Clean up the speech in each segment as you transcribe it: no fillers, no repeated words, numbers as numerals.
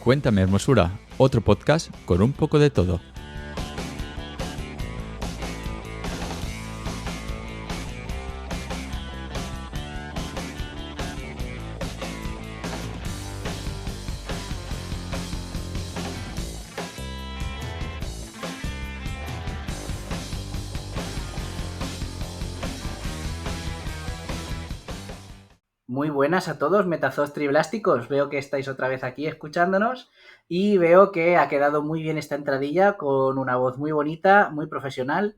Cuéntame Hermosura, otro podcast con un poco de todo. Muy buenas a todos, metazostriblásticos. Veo que estáis otra vez aquí escuchándonos y veo que ha quedado muy bien esta entradilla con una voz muy bonita, muy profesional.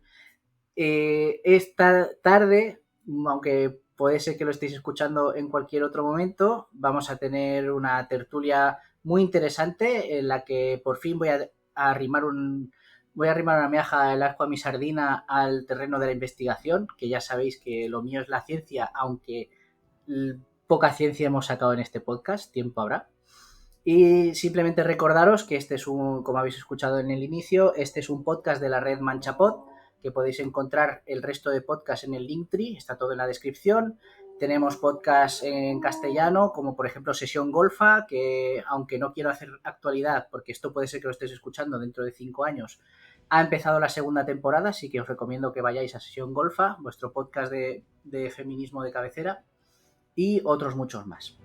Esta tarde, aunque puede ser que lo estéis escuchando en cualquier otro momento, vamos a tener una tertulia muy interesante en la que por fin voy a arrimar una miaja del asco a mi sardina al terreno de la investigación, que ya sabéis que lo mío es la ciencia, aunque poca ciencia hemos sacado en este podcast, tiempo habrá. Y simplemente recordaros que este es como habéis escuchado en el inicio, este es un podcast de la red Manchapod, que podéis encontrar el resto de podcasts en el Linktree, está todo en la descripción. Tenemos podcasts en castellano, como por ejemplo Sesión Golfa, que aunque no quiero hacer actualidad, porque esto puede ser que lo estéis escuchando dentro de 5 años, ha empezado la segunda temporada, así que os recomiendo que vayáis a Sesión Golfa, vuestro podcast de feminismo de cabecera, y otros muchos más.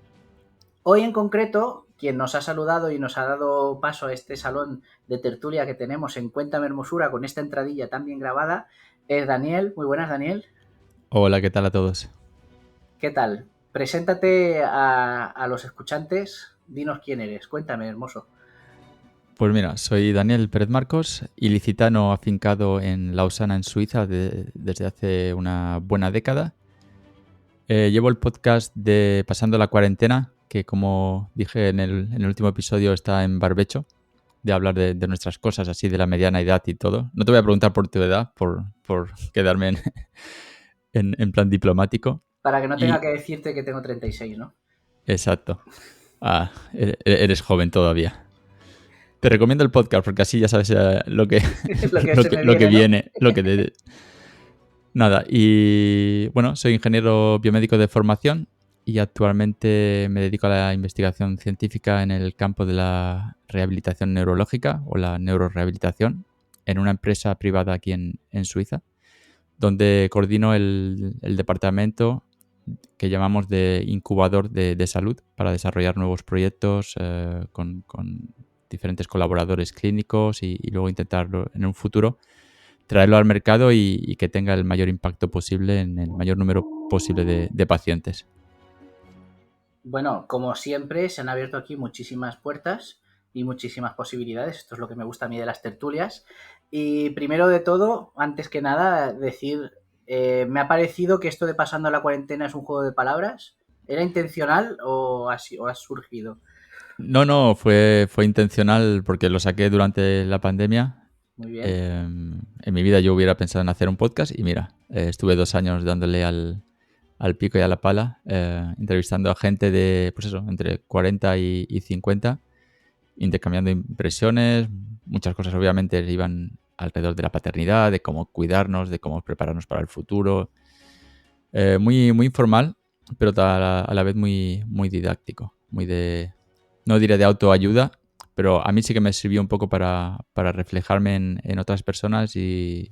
Hoy en concreto, quien nos ha saludado y nos ha dado paso a este salón de tertulia que tenemos en Cuéntame Hermosura con esta entradilla tan bien grabada es Daniel. Muy buenas, Daniel. Hola, ¿qué tal a todos? ¿Qué tal? Preséntate a los escuchantes, dinos quién eres, cuéntame, hermoso. Pues mira, soy Daniel Pérez Marcos, ilicitano afincado en Lausana, en Suiza, desde hace una buena década. Llevo el podcast de Pasando la Cuarentena, que como dije en el último episodio está en barbecho, de hablar de nuestras cosas, así de la mediana edad y todo. No te voy a preguntar por tu edad, por quedarme en plan diplomático. Para que no tenga Y que decirte que tengo 36, ¿no? exacto. Eres joven todavía. Te recomiendo el podcast porque así ya sabes lo que, Lo que lo se que, me lo que viene, ¿no? viene, Nada, y bueno, soy ingeniero biomédico de formación y actualmente me dedico a la investigación científica en el campo de la rehabilitación neurológica o la neurorehabilitación en una empresa privada aquí en Suiza, donde coordino el departamento que llamamos de incubador de salud para desarrollar nuevos proyectos con diferentes colaboradores clínicos y luego intentarlo en un futuro traerlo al mercado y que tenga el mayor impacto posible en el mayor número posible de pacientes. Bueno, como siempre, se han abierto aquí muchísimas puertas y muchísimas posibilidades. Esto es lo que me gusta a mí de las tertulias. Y primero de todo, antes que nada, decir, me ha parecido que esto de pasando la cuarentena es un juego de palabras. ¿Era intencional o ha surgido? No, fue intencional porque lo saqué durante la pandemia. Muy bien. En mi vida yo hubiera pensado en hacer un podcast y mira, estuve 2 años dándole al pico y a la pala, entrevistando a gente de, pues eso, entre 40 y 50, intercambiando impresiones. Muchas cosas obviamente iban alrededor de la paternidad, de cómo cuidarnos, de cómo prepararnos para el futuro. Muy informal, pero a la vez muy didáctico, no diré de autoayuda, pero a mí sí que me sirvió un poco para reflejarme en otras personas y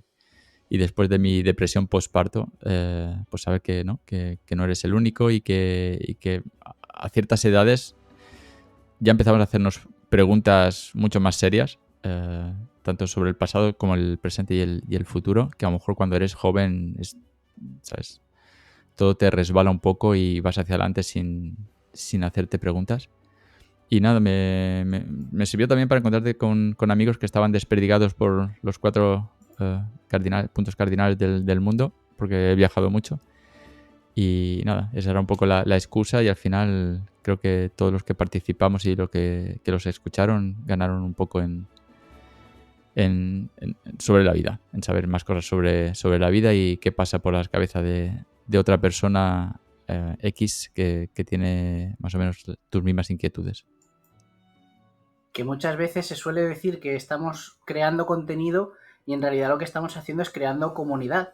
después de mi depresión postparto, pues saber que no eres el único y que a ciertas edades ya empezamos a hacernos preguntas mucho más serias, tanto sobre el pasado como el presente y el futuro, que a lo mejor cuando eres joven, ¿sabes? Todo te resbala un poco y vas hacia adelante sin hacerte preguntas. Y nada, me sirvió también para encontrarte con amigos que estaban desperdigados por los 4 puntos cardinales del mundo, porque he viajado mucho. Y nada, esa era un poco la excusa y al final creo que todos los que participamos y que los escucharon ganaron un poco sobre la vida, en saber más cosas sobre la vida y qué pasa por la cabeza de otra persona X que tiene más o menos tus mismas inquietudes. Que muchas veces se suele decir que estamos creando contenido y en realidad lo que estamos haciendo es creando comunidad,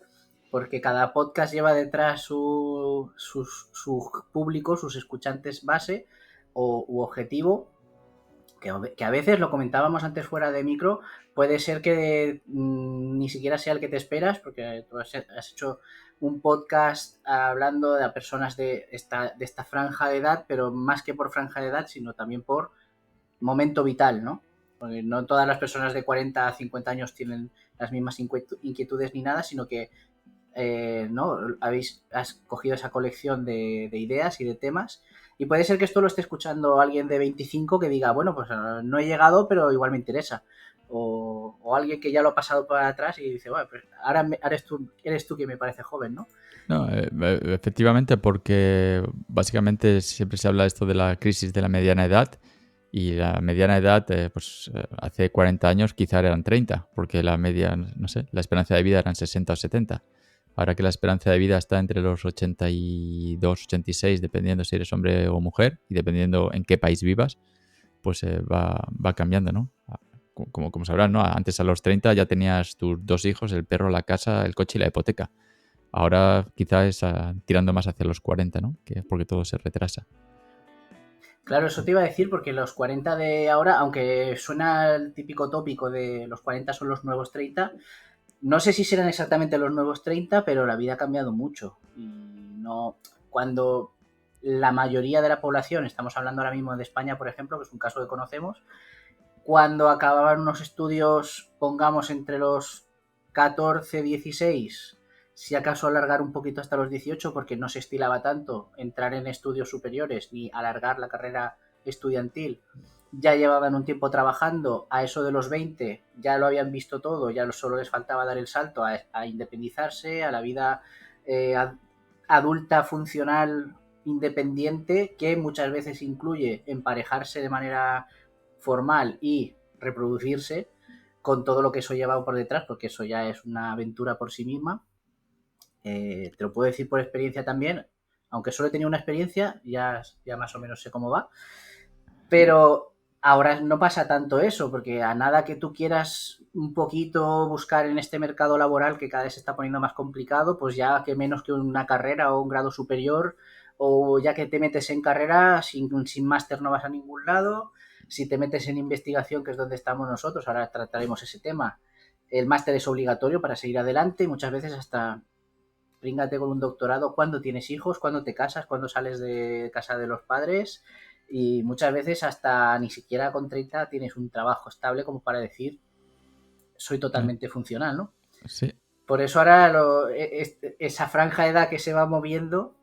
porque cada podcast lleva detrás su público, sus escuchantes base u objetivo, que a veces, lo comentábamos antes fuera de micro, puede ser que ni siquiera sea el que te esperas, porque tú has hecho un podcast hablando de personas de esta franja de edad, pero más que por franja de edad, sino también por momento vital, ¿no? Porque no todas las personas de 40 a 50 años tienen las mismas inquietudes ni nada, sino que ¿no? Has cogido esa colección de ideas y de temas, y puede ser que esto lo esté escuchando alguien de 25 que diga, bueno, pues no he llegado, pero igual me interesa. O alguien que ya lo ha pasado para atrás y dice, bueno, pues ahora eres tú que me parece joven, ¿no? No, efectivamente, porque básicamente siempre se habla esto de la crisis de la mediana edad y la mediana edad, pues hace 40 años quizá eran 30, porque la media, no sé, la esperanza de vida eran 60 o 70. Ahora que la esperanza de vida está entre los 82, 86, dependiendo si eres hombre o mujer y dependiendo en qué país vivas, pues va cambiando, ¿no? Como sabrás, ¿no? Antes a los 30 ya tenías tus 2 hijos, el perro, la casa, el coche y la hipoteca. Ahora quizás es tirando más hacia los 40, ¿no? Que porque todo se retrasa. Claro, eso te iba a decir porque los 40 de ahora, aunque suena el típico tópico de los 40 son los nuevos 30, no sé si serán exactamente los nuevos 30, pero la vida ha cambiado mucho. Y no, cuando la mayoría de la población, estamos hablando ahora mismo de España, por ejemplo, que es un caso que conocemos, cuando acababan unos estudios, pongamos entre los 14, 16, si acaso alargar un poquito hasta los 18, porque no se estilaba tanto entrar en estudios superiores ni alargar la carrera estudiantil, ya llevaban un tiempo trabajando, a eso de los 20 ya lo habían visto todo, ya solo les faltaba dar el salto a independizarse, a la vida eh, adulta, funcional, independiente, que muchas veces incluye emparejarse de manera formal y reproducirse, con todo lo que eso lleva por detrás, porque eso ya es una aventura por sí misma. Te lo puedo decir por experiencia también, aunque solo he tenido una experiencia, ya más o menos sé cómo va, pero ahora no pasa tanto eso, porque a nada que tú quieras un poquito buscar en este mercado laboral que cada vez se está poniendo más complicado, pues ya que menos que una carrera o un grado superior, o ya que te metes en carrera, sin máster no vas a ningún lado. Si te metes en investigación, que es donde estamos nosotros, ahora trataremos ese tema, el máster es obligatorio para seguir adelante y muchas veces hasta príngate con un doctorado cuando tienes hijos, cuando te casas, cuando sales de casa de los padres, y muchas veces hasta ni siquiera con 30 tienes un trabajo estable como para decir soy Claro. totalmente funcional, ¿no? Sí. Por eso ahora esa franja de edad que se va moviendo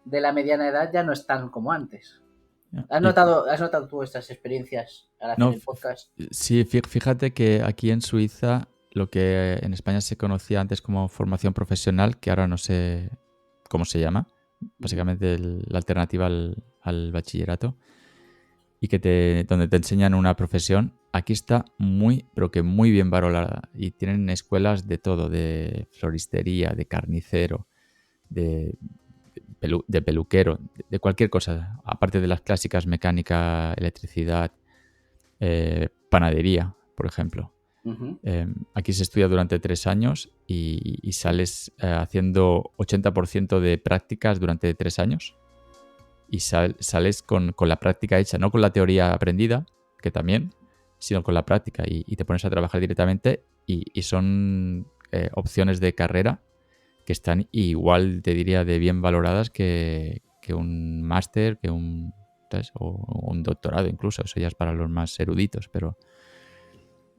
de la mediana edad ya no es tan como antes. Ya. ¿Has notado tú estas experiencias al hacer No, el podcast? sí, fíjate que aquí en Suiza, lo que en España se conocía antes como formación profesional, que ahora no sé cómo se llama, básicamente la alternativa al bachillerato, y donde te enseñan una profesión, aquí está muy, pero que muy bien valorada. Y tienen escuelas de todo, de floristería, de carnicero, de, de peluquero, de cualquier cosa, aparte de las clásicas mecánica, electricidad, panadería, por ejemplo. Uh-huh. Aquí se estudia durante 3 años y sales haciendo 80% de prácticas durante 3 años y sales con la práctica hecha, no con la teoría aprendida, que también, sino con la práctica y te pones a trabajar directamente y son opciones de carrera que están igual, te diría, de bien valoradas que un máster, que un, ¿sabes? O un doctorado incluso, eso ya es para los más eruditos, pero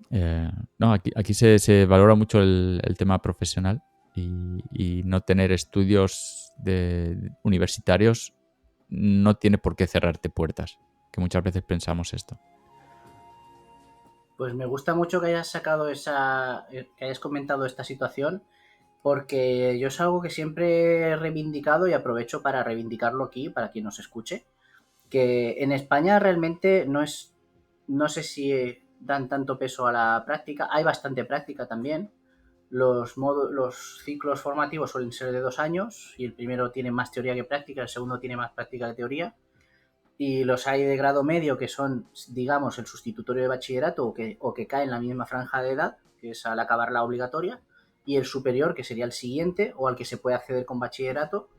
no, aquí se valora mucho el tema profesional y no tener estudios universitarios no tiene por qué cerrarte puertas, que muchas veces pensamos esto. Pues me gusta mucho que hayas que hayas comentado esta situación, porque yo es algo que siempre he reivindicado y aprovecho para reivindicarlo aquí, para quien nos escuche, que en España realmente no sé si dan tanto peso a la práctica, hay bastante práctica también, los ciclos formativos suelen ser de 2 años y el primero tiene más teoría que práctica, el segundo tiene más práctica que teoría, y los hay de grado medio que son, digamos, el sustitutorio de bachillerato o que cae en la misma franja de edad, que es al acabar la obligatoria, y el superior, que sería el siguiente o al que se puede acceder con bachillerato.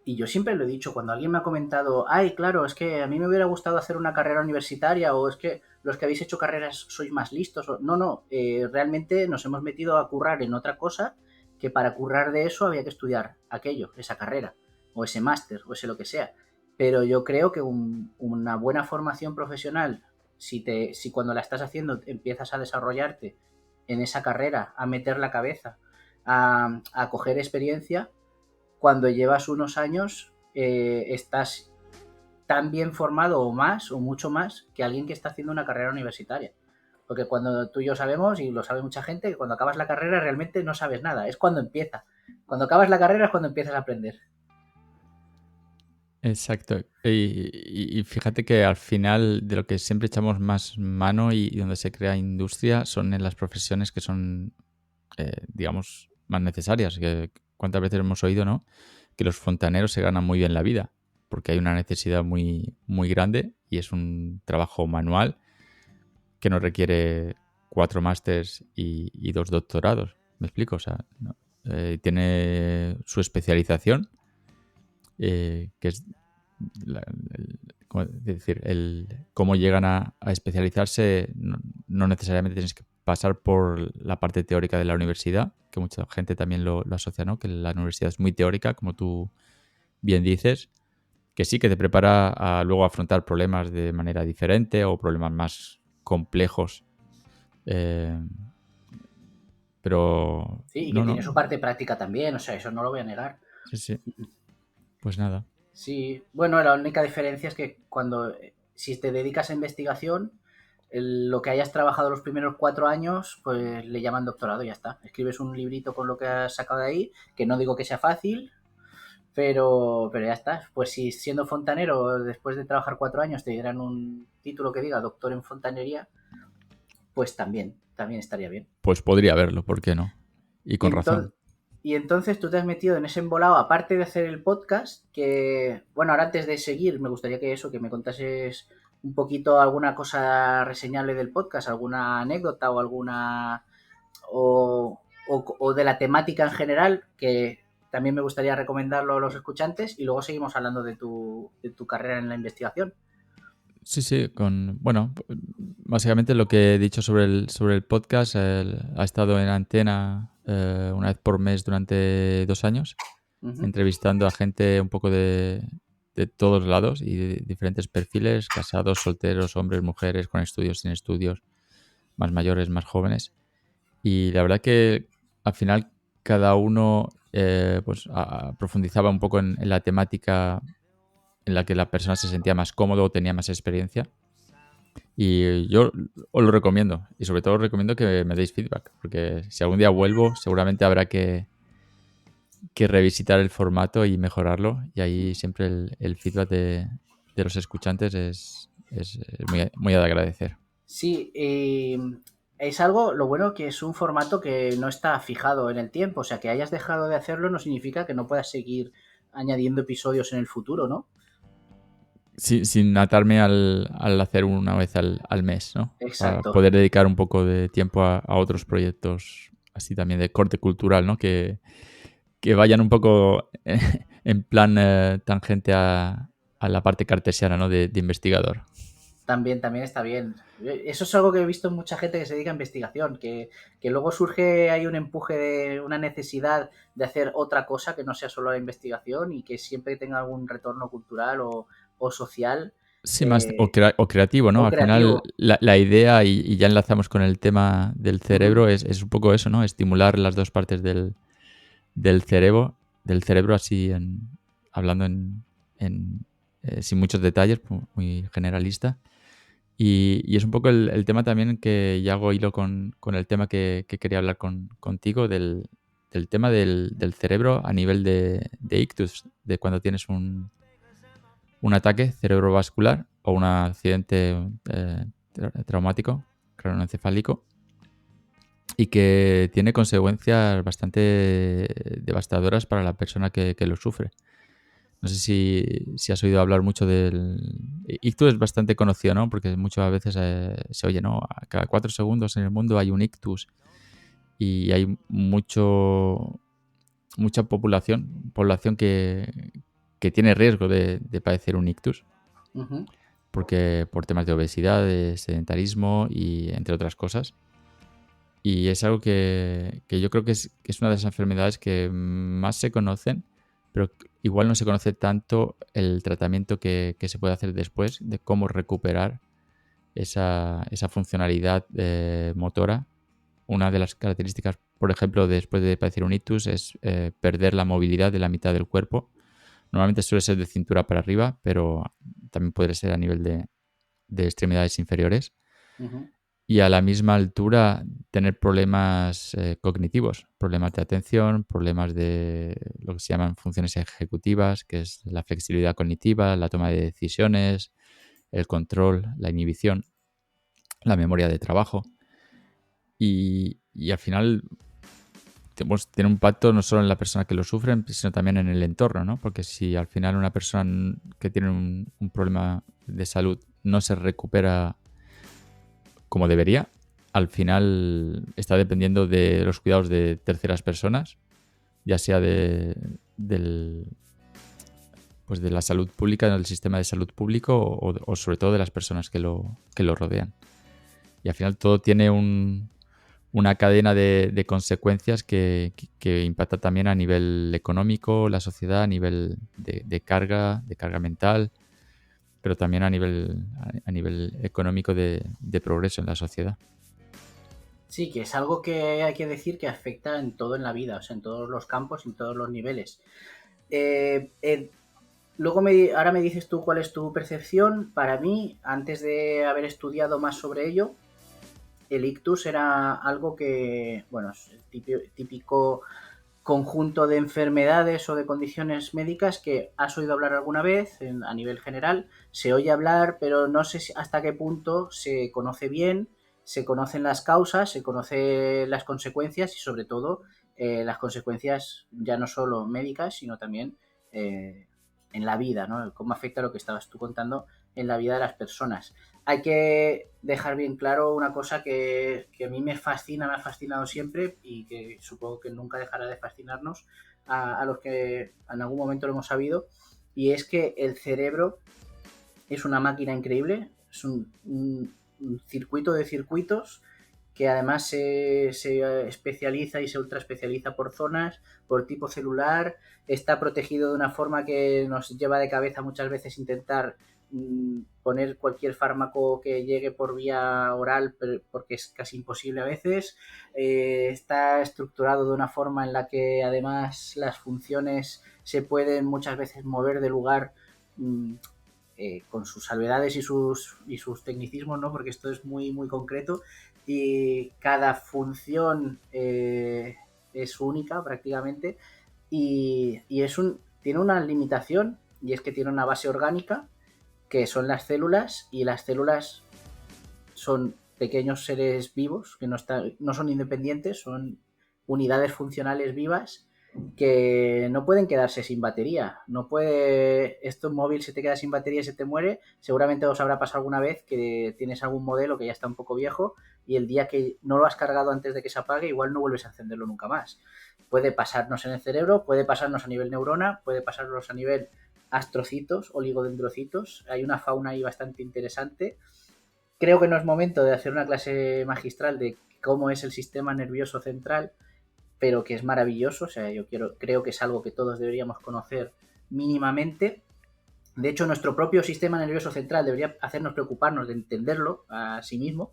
Y yo siempre lo he dicho, cuando alguien me ha comentado, ay, claro, es que a mí me hubiera gustado hacer una carrera universitaria o es que los que habéis hecho carreras sois más listos. No, realmente nos hemos metido a currar en otra cosa que para currar de eso había que estudiar aquello, esa carrera, o ese máster, o ese lo que sea. Pero yo creo que una buena formación profesional, si cuando la estás haciendo empiezas a desarrollarte en esa carrera, a meter la cabeza, a coger experiencia, cuando llevas unos años estás tan bien formado o más o mucho más que alguien que está haciendo una carrera universitaria. Porque cuando tú y yo sabemos, y lo sabe mucha gente, que cuando acabas la carrera realmente no sabes nada, es cuando empieza. Cuando acabas la carrera es cuando empiezas a aprender. Exacto. Y fíjate que al final de lo que siempre echamos más mano y donde se crea industria son en las profesiones que son, digamos, más necesarias. ¿Cuántas veces hemos oído, no? Que los fontaneros se ganan muy bien la vida porque hay una necesidad muy, muy grande y es un trabajo manual que no requiere 4 másters y 2 doctorados. ¿Me explico? O sea, no. Tiene su especialización, que es cómo llegan a especializarse. No necesariamente tienes que pasar por la parte teórica de la universidad, que mucha gente también lo asocia, ¿no? Que la universidad es muy teórica, como tú bien dices, que sí que te prepara a luego afrontar problemas de manera diferente o problemas más complejos. Pero Sí, y que no. tiene su parte práctica también, o sea, eso no lo voy a negar. Sí, sí. Pues nada. Sí, bueno, la única diferencia es que si te dedicas a investigación, lo que hayas trabajado los primeros 4 años, pues le llaman doctorado y ya está. Escribes un librito con lo que has sacado de ahí, que no digo que sea fácil, pero ya está. Pues si siendo fontanero, después de trabajar 4 años, te dieran un título que diga doctor en fontanería, pues también estaría bien. Pues podría haberlo, ¿por qué no? Y Y con entonces, razón. y entonces tú te has metido en ese embolado, aparte de hacer el podcast, que, bueno, ahora antes de seguir, me gustaría que me contases un poquito alguna cosa reseñable del podcast, alguna anécdota o o de la temática en general, que también me gustaría recomendarlo a los escuchantes, y luego seguimos hablando de tu carrera en la investigación. Sí, sí, bueno, básicamente lo que he dicho sobre el podcast, ha estado en antena una vez por mes durante 2 años, Ujú. entrevistando a gente un poco de todos lados y de diferentes perfiles, casados, solteros, hombres, mujeres, con estudios, sin estudios, más mayores, más jóvenes. Y la verdad que al final cada uno pues profundizaba un poco en la temática en la que la persona se sentía más cómodo o tenía más experiencia. Y yo os lo recomiendo. Y sobre todo os recomiendo que me deis feedback. Porque si algún día vuelvo, seguramente habrá que revisitar el formato y mejorarlo. Y ahí siempre el feedback de los escuchantes es muy, muy de agradecer. Sí, es algo, lo bueno que es un formato que no está fijado en el tiempo, o sea, que hayas dejado de hacerlo no significa que no puedas seguir añadiendo episodios en el futuro, ¿no? Sin atarme al hacer una vez al mes, ¿no? Para Exacto. poder dedicar un poco de tiempo a otros proyectos así también de corte cultural, ¿no? Que vayan un poco en plan tangente a la parte cartesiana, ¿no? De investigador. También está bien. Eso es algo que he visto en mucha gente que se dedica a investigación, que luego surge hay un empuje de una necesidad de hacer otra cosa que no sea solo la investigación y que siempre tenga algún retorno cultural o social Sí, más o creativo, ¿no? o Al final creativo. la idea, y ya enlazamos con el tema del Ujú. cerebro, es un poco eso, ¿no? Estimular las dos partes del cerebro, así hablando sin muchos detalles, muy generalista. Y es un poco el tema también que ya hago hilo con el tema que quería hablar contigo, del tema del cerebro a nivel de ictus, de cuando tienes un ataque cerebrovascular o un accidente traumático, craneoencefálico, y que tiene consecuencias bastante devastadoras para la persona que lo sufre. No sé si has oído hablar mucho del... Ictus es bastante conocido, ¿no? Porque muchas veces se oye, ¿no? A cada 4 segundos en el mundo hay un ictus y hay mucha población que tiene riesgo de padecer un ictus. Ujú. porque por temas de obesidad, de sedentarismo y entre otras cosas. Y es algo que yo creo que es una de las enfermedades que más se conocen, pero igual no se conoce tanto el tratamiento que se puede hacer después, de cómo recuperar esa funcionalidad motora. Una de las características, por ejemplo, después de padecer un ictus es perder la movilidad de la mitad del cuerpo. Normalmente suele ser de cintura para arriba, pero también puede ser a nivel de extremidades inferiores. Ujú. Y a la misma altura tener problemas cognitivos, problemas de atención, problemas de lo que se llaman funciones ejecutivas, que es la flexibilidad cognitiva, la toma de decisiones, el control, la inhibición, la memoria de trabajo. Y al final pues, tiene un impacto no solo en la persona que lo sufre, sino también en el entorno, ¿no? Porque si al final una persona que tiene un problema de salud no se recupera como debería, al final está dependiendo de los cuidados de terceras personas, ya sea pues de la salud pública, del sistema de salud público o sobre todo de las personas que lo rodean. Y al final todo tiene una cadena de consecuencias que impacta también a nivel económico, la sociedad, a nivel de carga mental, pero también a nivel económico de progreso en la sociedad. Sí, que es algo que hay que decir que afecta en todo en la vida, o sea, en todos los campos, en todos los niveles. Eh, eh, ahora me dices tú cuál es tu percepción. Para mí, antes de haber estudiado más sobre ello, el ictus era algo que, bueno, es el típico conjunto de enfermedades o de condiciones médicas que has oído hablar alguna vez a nivel general. Se oye hablar, pero no sé hasta qué punto se conoce bien, se conocen las causas, se conocen las consecuencias y sobre todo las consecuencias ya no solo médicas, sino también en la vida, ¿no? Cómo afecta lo que estabas tú contando en la vida de las personas. Hay que dejar bien claro una cosa que a mí me fascina, me ha fascinado siempre y que supongo que nunca dejará de fascinarnos a los que en algún momento lo hemos sabido, y es que el cerebro es una máquina increíble, es un circuito de circuitos que además se especializa y se ultra especializa por zonas, por tipo celular, está protegido de una forma que nos lleva de cabeza muchas veces intentar poner cualquier fármaco que llegue por vía oral, porque es casi imposible a veces. Está estructurado de una forma en la que además las funciones se pueden muchas veces mover de lugar con sus salvedades y sus tecnicismos, ¿no? Porque esto es muy, muy concreto y cada función es única prácticamente y tiene una limitación, y es que tiene una base orgánica que son las células, y las células son pequeños seres vivos que no son independientes, son unidades funcionales vivas que no pueden quedarse sin batería. No puede, esto móvil se te queda sin batería y se te muere. Seguramente os habrá pasado alguna vez que tienes algún modelo que ya está un poco viejo y el día que no lo has cargado antes de que se apague, igual no vuelves a encenderlo nunca más. Puede pasarnos en el cerebro, puede pasarnos a nivel neurona, puede pasarnos a nivel astrocitos, oligodendrocitos. Hay una fauna ahí bastante interesante. Creo que no es momento de hacer una clase magistral de cómo es el sistema nervioso central, pero que es maravilloso. O sea, creo que es algo que todos deberíamos conocer mínimamente. De hecho, nuestro propio sistema nervioso central debería hacernos preocuparnos de entenderlo a sí mismo,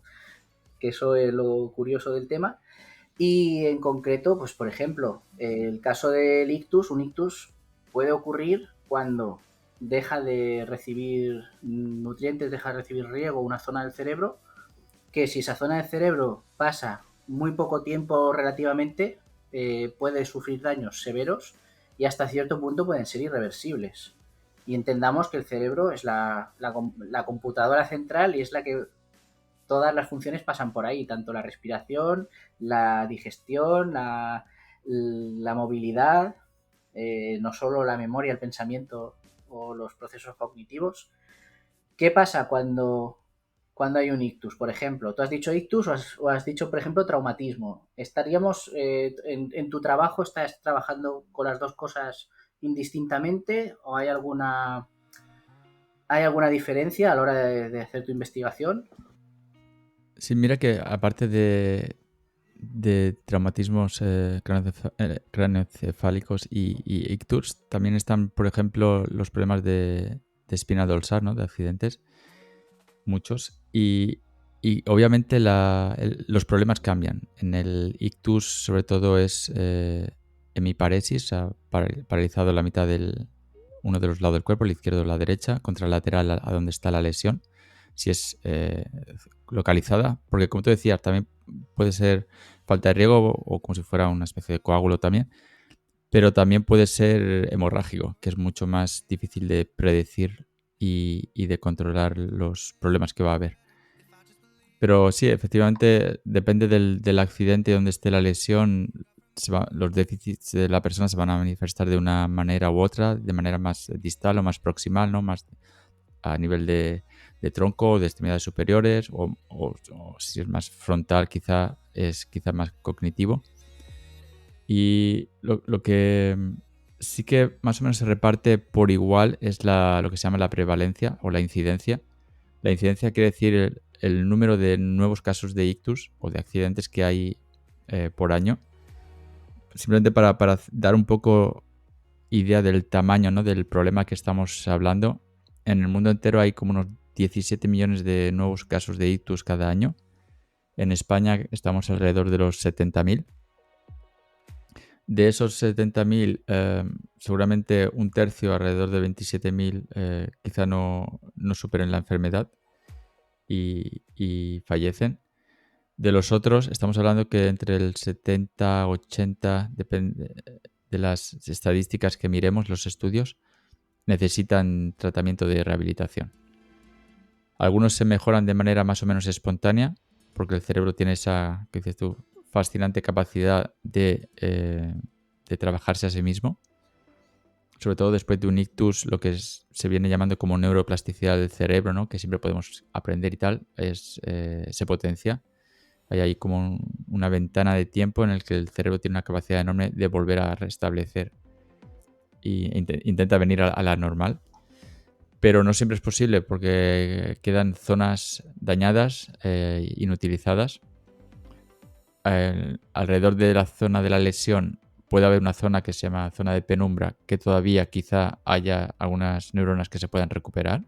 que eso es lo curioso del tema. Y en concreto, pues por ejemplo, el caso del ictus, un ictus puede ocurrir cuando deja de recibir nutrientes, deja de recibir riego una zona del cerebro, que si esa zona del cerebro pasa muy poco tiempo relativamente, puede sufrir daños severos y hasta cierto punto pueden ser irreversibles. Y entendamos que el cerebro es la computadora central y es la que todas las funciones pasan por ahí, tanto la respiración, la digestión, la movilidad, no solo la memoria, el pensamiento o los procesos cognitivos. ¿Qué pasa cuando hay un ictus, por ejemplo? ¿Tú has dicho ictus o has dicho, por ejemplo, traumatismo? ¿Estaríamos en tu trabajo, estás trabajando con las dos cosas indistintamente o hay ¿Hay alguna diferencia a la hora de hacer tu investigación? Sí, mira que aparte de traumatismos craneoencefálicos y ictus, también están, por ejemplo, los problemas de espina dorsal, ¿no? De accidentes, muchos. Y obviamente los problemas cambian. En el ictus, sobre todo, es hemiparesis, o sea, paralizado la mitad uno de los lados del cuerpo, el izquierdo o la derecha, contralateral a donde está la lesión, si es localizada. Porque, como tú decías, también puede ser falta de riego o como si fuera una especie de coágulo también. Pero también puede ser hemorrágico, que es mucho más difícil de predecir y de controlar los problemas que va a haber. Pero sí, efectivamente, depende del accidente y donde esté la lesión, los déficits de la persona se van a manifestar de una manera u otra, de manera más distal o más proximal, ¿no? Más a nivel de tronco, de extremidades superiores, o si es más frontal, es quizá más cognitivo. Y lo que sí que más o menos se reparte por igual es lo que se llama la prevalencia o la incidencia. La incidencia quiere decir el número de nuevos casos de ictus o de accidentes que hay por año. Simplemente para dar un poco idea del tamaño, ¿no? Del problema que estamos hablando. En el mundo entero hay como unos 17 millones de nuevos casos de ictus cada año. En España estamos alrededor de los 70.000. De esos 70.000, seguramente un tercio, alrededor de 27.000, quizá no superen la enfermedad y fallecen. De los otros, estamos hablando que entre el 70, 80, depende de las estadísticas que miremos, los estudios, necesitan tratamiento de rehabilitación. Algunos se mejoran de manera más o menos espontánea, porque el cerebro tiene esa, que dices tú, fascinante capacidad de trabajarse a sí mismo. Sobre todo después de un ictus, lo que se viene llamando como neuroplasticidad del cerebro, ¿no? Que siempre podemos aprender y tal, se potencia. Hay ahí como una ventana de tiempo en el que el cerebro tiene una capacidad enorme de volver a restablecer e intenta venir a la normal. Pero no siempre es posible porque quedan zonas dañadas, inutilizadas. Alrededor de la zona de la lesión puede haber una zona que se llama zona de penumbra, que todavía quizá haya algunas neuronas que se puedan recuperar.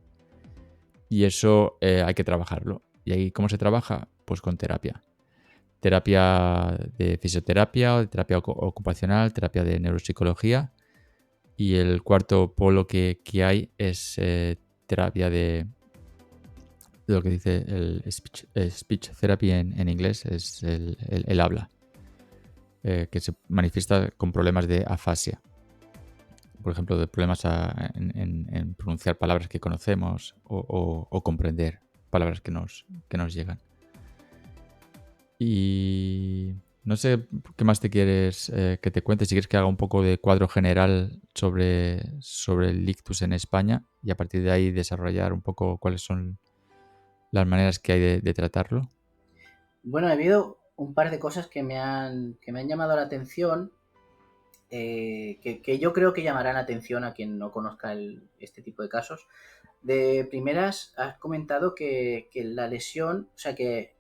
Y eso hay que trabajarlo. ¿Y ahí cómo se trabaja? Pues con terapia. Terapia de fisioterapia, de terapia ocupacional, terapia de neuropsicología. Y el cuarto polo que hay es terapia de lo que dice el speech therapy en inglés, es el habla, que se manifiesta con problemas de afasia. Por ejemplo, de problemas en pronunciar palabras que conocemos o comprender palabras que nos llegan. Y no sé qué más te quieres que te cuente. Si quieres que haga un poco de cuadro general sobre el ictus en España y a partir de ahí desarrollar un poco cuáles son las maneras que hay de tratarlo. Bueno, ha habido un par de cosas que me han llamado la atención, que yo creo que llamarán la atención a quien no conozca este tipo de casos. De primeras, has comentado que la lesión, o sea, que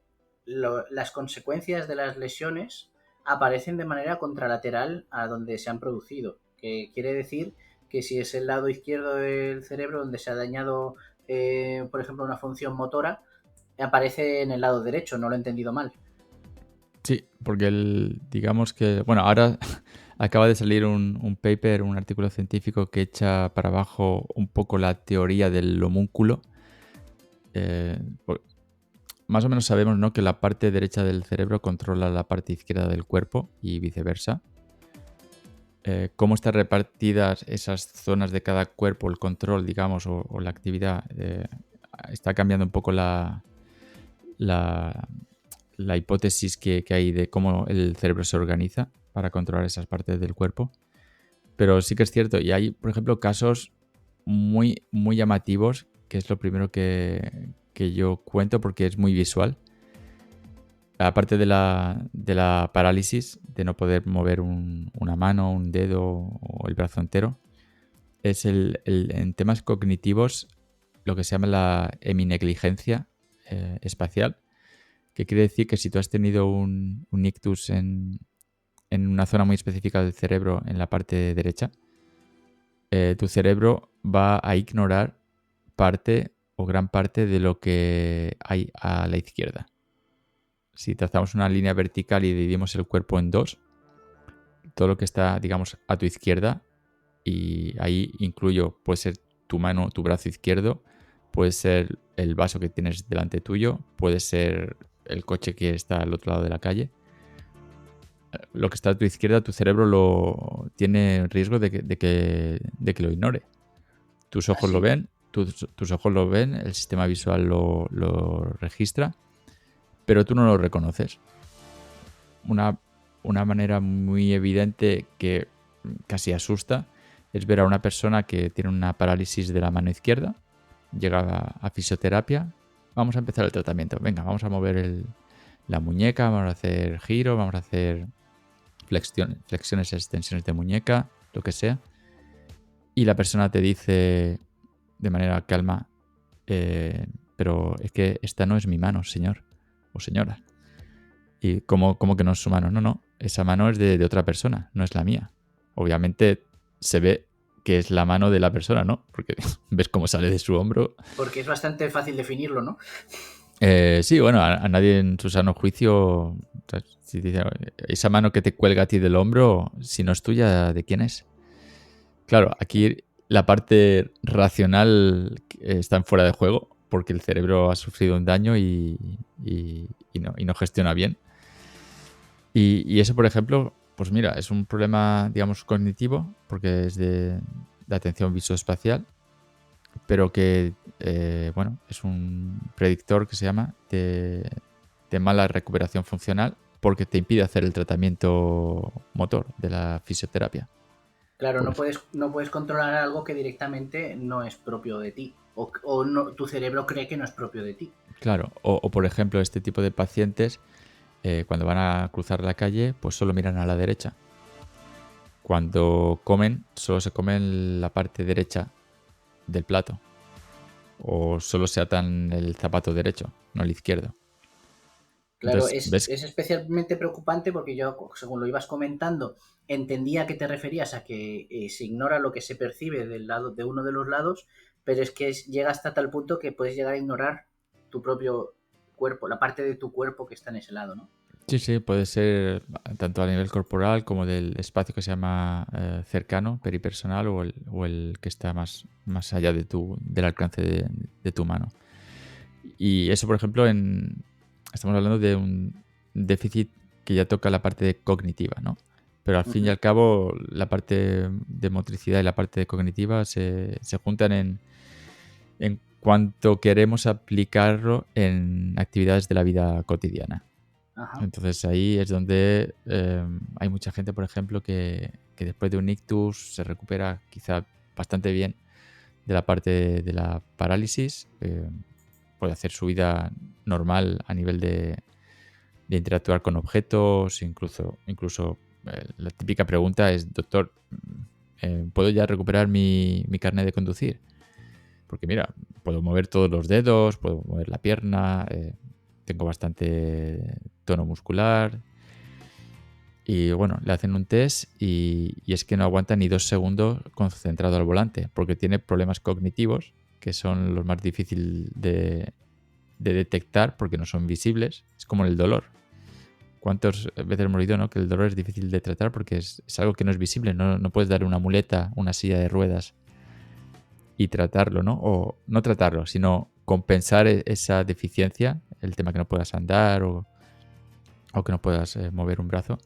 las consecuencias de las lesiones aparecen de manera contralateral a donde se han producido, que quiere decir que si es el lado izquierdo del cerebro donde se ha dañado, por ejemplo, una función motora, aparece en el lado derecho, no lo he entendido mal. Sí, porque digamos que, bueno, ahora acaba de salir un paper, un artículo científico que echa para abajo un poco la teoría del homúnculo. Más o menos sabemos, ¿no?, que la parte derecha del cerebro controla la parte izquierda del cuerpo y viceversa. Cómo están repartidas esas zonas de cada cuerpo, el control, digamos, o la actividad, está cambiando un poco la hipótesis que hay de cómo el cerebro se organiza para controlar esas partes del cuerpo. Pero sí que es cierto, y hay, por ejemplo, casos muy, muy llamativos, que es lo primero que yo cuento porque es muy visual. Aparte de la parálisis, de no poder mover una mano, un dedo o el brazo entero, es en temas cognitivos, lo que se llama la heminegligencia espacial, que quiere decir que si tú has tenido un ictus en una zona muy específica del cerebro, en la parte derecha, tu cerebro va a ignorar parte o gran parte de lo que hay a la izquierda. Si trazamos una línea vertical y dividimos el cuerpo en dos, todo lo que está, digamos, a tu izquierda, y ahí incluyo, puede ser tu mano, tu brazo izquierdo, puede ser el vaso que tienes delante tuyo, puede ser el coche que está al otro lado de la calle. Lo que está a tu izquierda, tu cerebro tiene riesgo de que lo ignore. Tus ojos lo ven, tus ojos lo ven, el sistema visual lo registra, pero tú no lo reconoces. Una manera muy evidente que casi asusta es ver a una persona que tiene una parálisis de la mano izquierda, llega a fisioterapia, vamos a empezar el tratamiento, venga, vamos a mover la muñeca, vamos a hacer giro, vamos a hacer flexiones, extensiones de muñeca, lo que sea, y la persona te dice de manera calma, pero es que esta no es mi mano, señor o señora. ¿Y cómo que no es su mano? No, esa mano es de otra persona, no es la mía. Obviamente se ve que es la mano de la persona, ¿no? Porque ves cómo sale de su hombro. Porque es bastante fácil definirlo, ¿no? Sí, bueno, a nadie en su sano juicio, o sea, si dice, esa mano que te cuelga a ti del hombro, si no es tuya, ¿de quién es? Claro, aquí la parte racional está fuera de juego porque el cerebro ha sufrido un daño y no gestiona bien. Y eso, por ejemplo, pues mira, es un problema, digamos, cognitivo, porque es de atención visoespacial, pero que, bueno, es un predictor que se llama de mala recuperación funcional porque te impide hacer el tratamiento motor de la fisioterapia. Claro, no puedes controlar algo que directamente no es propio de ti, o no, tu cerebro cree que no es propio de ti. Claro, o por ejemplo, este tipo de pacientes, cuando van a cruzar la calle, pues solo miran a la derecha. Cuando comen, solo se comen la parte derecha del plato. O solo se atan el zapato derecho, no el izquierdo. Claro, Entonces, ¿ves? es especialmente preocupante porque yo, según lo ibas comentando, entendía que te referías a que se ignora lo que se percibe del lado de uno de los lados, pero es que llega hasta tal punto que puedes llegar a ignorar tu propio cuerpo, la parte de tu cuerpo que está en ese lado, ¿no? Sí, puede ser tanto a nivel corporal como del espacio que se llama cercano, peripersonal, o el que está más allá del alcance de tu mano. Y eso, por ejemplo, estamos hablando de un déficit que ya toca la parte cognitiva, ¿no? Pero al fin y al cabo, la parte de motricidad y la parte cognitiva se juntan en cuanto queremos aplicarlo en actividades de la vida cotidiana. Ajá. Entonces ahí es donde hay mucha gente, por ejemplo, que después de un ictus se recupera quizá bastante bien de la parte de la parálisis, puede hacer su vida normal a nivel de interactuar con objetos, incluso la típica pregunta es, doctor, ¿puedo ya recuperar mi carnet de conducir? Porque mira, puedo mover todos los dedos, puedo mover la pierna, tengo bastante tono muscular. Y bueno, le hacen un test y es que no aguanta ni 2 segundos concentrado al volante, porque tiene problemas cognitivos, que son los más difíciles de detectar porque no son visibles. Es como el dolor. ¿Cuántas veces hemos oído, ¿no?, que el dolor es difícil de tratar porque es algo que no es visible? No puedes dar una muleta, una silla de ruedas y tratarlo, ¿no? O no tratarlo, sino compensar esa deficiencia, el tema que no puedas andar o que no puedas mover un brazo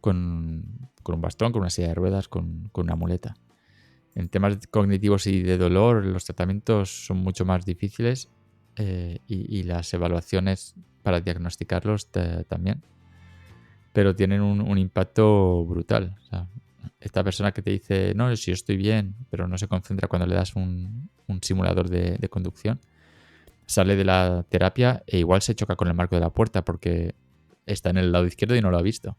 con un bastón, con una silla de ruedas, con una muleta. En temas cognitivos y de dolor, los tratamientos son mucho más difíciles y las evaluaciones para diagnosticarlos también, pero tienen un impacto brutal. O sea, esta persona que te dice, no, si yo estoy bien, pero no se concentra cuando le das un simulador de conducción, sale de la terapia e igual se choca con el marco de la puerta porque está en el lado izquierdo y no lo ha visto.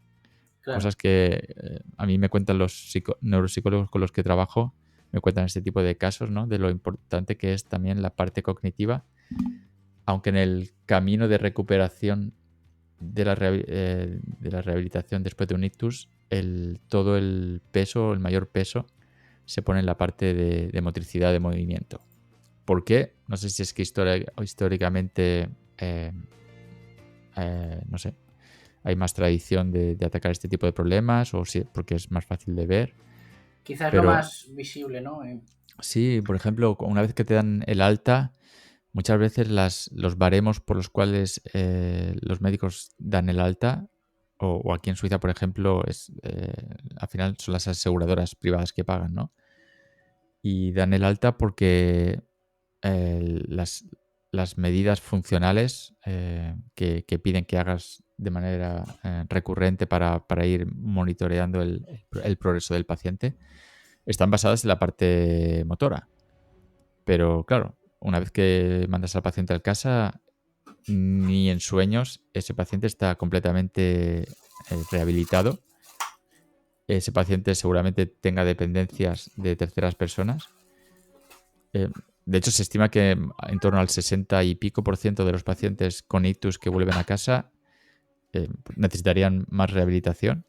Claro. Cosas que a mí me cuentan los neuropsicólogos con los que trabajo, me cuentan este tipo de casos, ¿no? De lo importante que es también la parte cognitiva, aunque en el camino de recuperación de la rehabilitación después de un ictus, todo el peso, el mayor peso, se pone en la parte de motricidad de movimiento. ¿Por qué? No sé si es que históricamente, no sé, hay más tradición de atacar este tipo de problemas o si porque es más fácil de ver. Quizás lo Pero más visible, ¿no? sí, por ejemplo, una vez que te dan el alta, muchas veces los baremos por los cuales los médicos dan el alta, o aquí en Suiza, por ejemplo, al final son las aseguradoras privadas que pagan, ¿no? Y dan el alta porque las medidas funcionales que piden que hagas de manera recurrente para ir monitoreando el progreso del paciente están basadas en la parte motora. Pero claro, una vez que mandas al paciente a casa, ni en sueños ese paciente está completamente rehabilitado. Ese paciente seguramente tenga dependencias de terceras personas. De hecho, se estima que en torno al 60 y pico por ciento de los pacientes con ictus que vuelven a casa necesitarían más rehabilitación.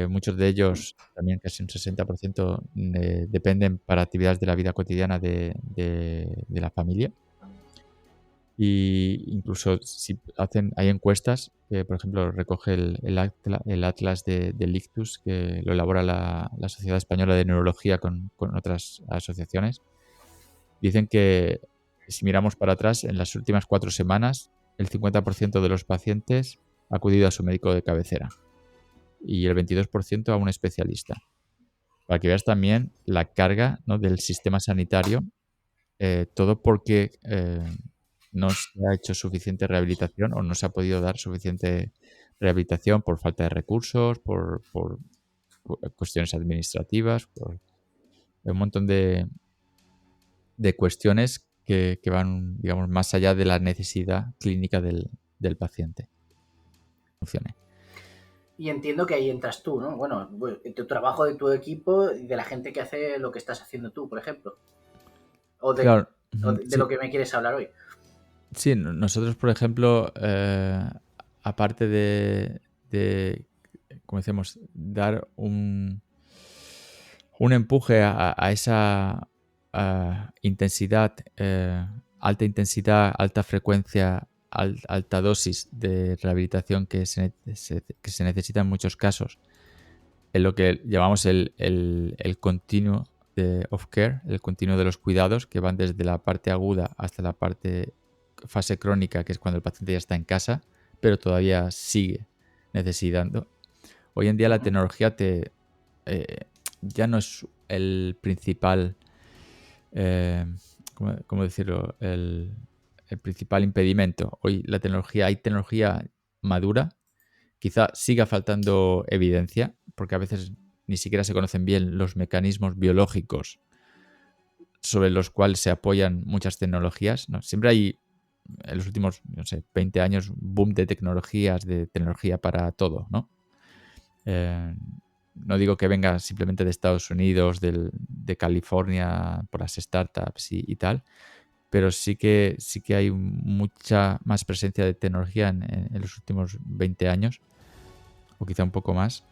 Muchos de ellos, también casi un 60%, dependen para actividades de la vida cotidiana de la familia. Y incluso si hay encuestas, por ejemplo, recoge el Atlas del Ictus, que lo elabora la Sociedad Española de Neurología con otras asociaciones. Dicen que si miramos para atrás, en las últimas 4 semanas, el 50% de los pacientes ha acudido a su médico de cabecera y el 22% a un especialista. Para que veas también la carga, ¿no?, del sistema sanitario, todo porque no se ha hecho suficiente rehabilitación o no se ha podido dar suficiente rehabilitación por falta de recursos, por cuestiones administrativas, por un montón de cuestiones que van, digamos, más allá de la necesidad clínica del paciente. Funcione. Y entiendo que ahí entras tú, ¿no? Bueno, tu trabajo de tu equipo y de la gente que hace lo que estás haciendo tú, por ejemplo. O de, Claro, de sí. lo que me quieres hablar hoy. Sí, nosotros, por ejemplo, aparte como decíamos, dar un empuje a esa intensidad, alta intensidad, alta frecuencia, alta dosis de rehabilitación que se necesita en muchos casos, en lo que llamamos el continuo of care, el continuo de los cuidados, que van desde la parte aguda hasta la fase crónica, que es cuando el paciente ya está en casa, pero todavía sigue necesitando. Hoy en día la tecnología ya no es el principal, ¿cómo decirlo? El principal impedimento. Hoy hay tecnología madura. Quizá siga faltando evidencia, porque a veces ni siquiera se conocen bien los mecanismos biológicos sobre los cuales se apoyan muchas tecnologías, ¿no? Siempre hay, en los últimos, no sé, 20 años, boom de tecnología para todo, ¿no? No digo que venga simplemente de Estados Unidos, de California, por las startups y tal, pero sí que hay mucha más presencia de tecnología en los últimos 20 años, o quizá un poco más,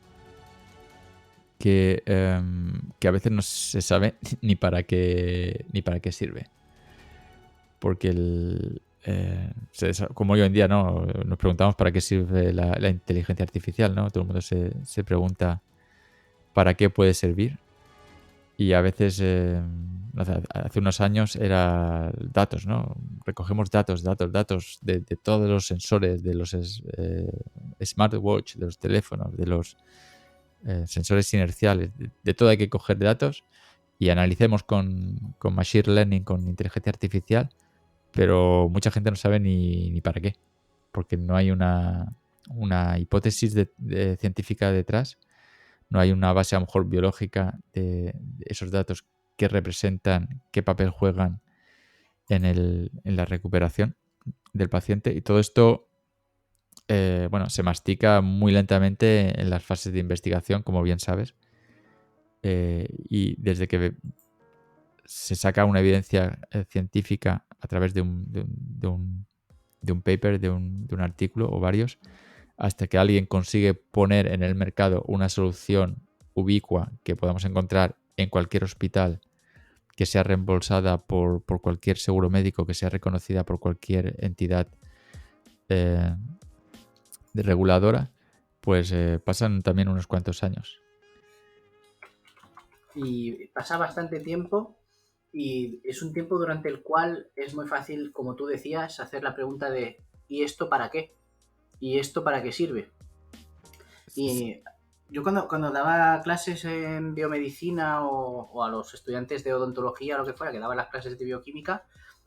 que a veces no se sabe ni para qué sirve. Porque como hoy en día, ¿no?, nos preguntamos para qué sirve la inteligencia artificial, ¿no? Todo el mundo se pregunta para qué puede servir. Y a veces, hace unos años era datos, ¿no? Recogemos datos de todos los sensores, de los smartwatch, de los teléfonos, de los sensores inerciales, de todo hay que coger datos y analicemos con machine learning, con inteligencia artificial, pero mucha gente no sabe ni para qué, porque no hay una hipótesis científica detrás. No hay una base a lo mejor biológica de esos datos que representan, qué papel juegan en la recuperación del paciente. Y todo esto, se mastica muy lentamente en las fases de investigación, como bien sabes. y desde que se saca una evidencia científica a través de un paper, de un artículo o varios, hasta que alguien consigue poner en el mercado una solución ubicua que podamos encontrar en cualquier hospital, que sea reembolsada por cualquier seguro médico, que sea reconocida por cualquier entidad reguladora, pues pasan también unos cuantos años. Y pasa bastante tiempo y es un tiempo durante el cual es muy fácil, como tú decías, hacer la pregunta de ¿y esto para qué? ¿Y esto para qué sirve? Y yo cuando daba clases en biomedicina o a los estudiantes de odontología o lo que fuera, que daba las clases de bioquímica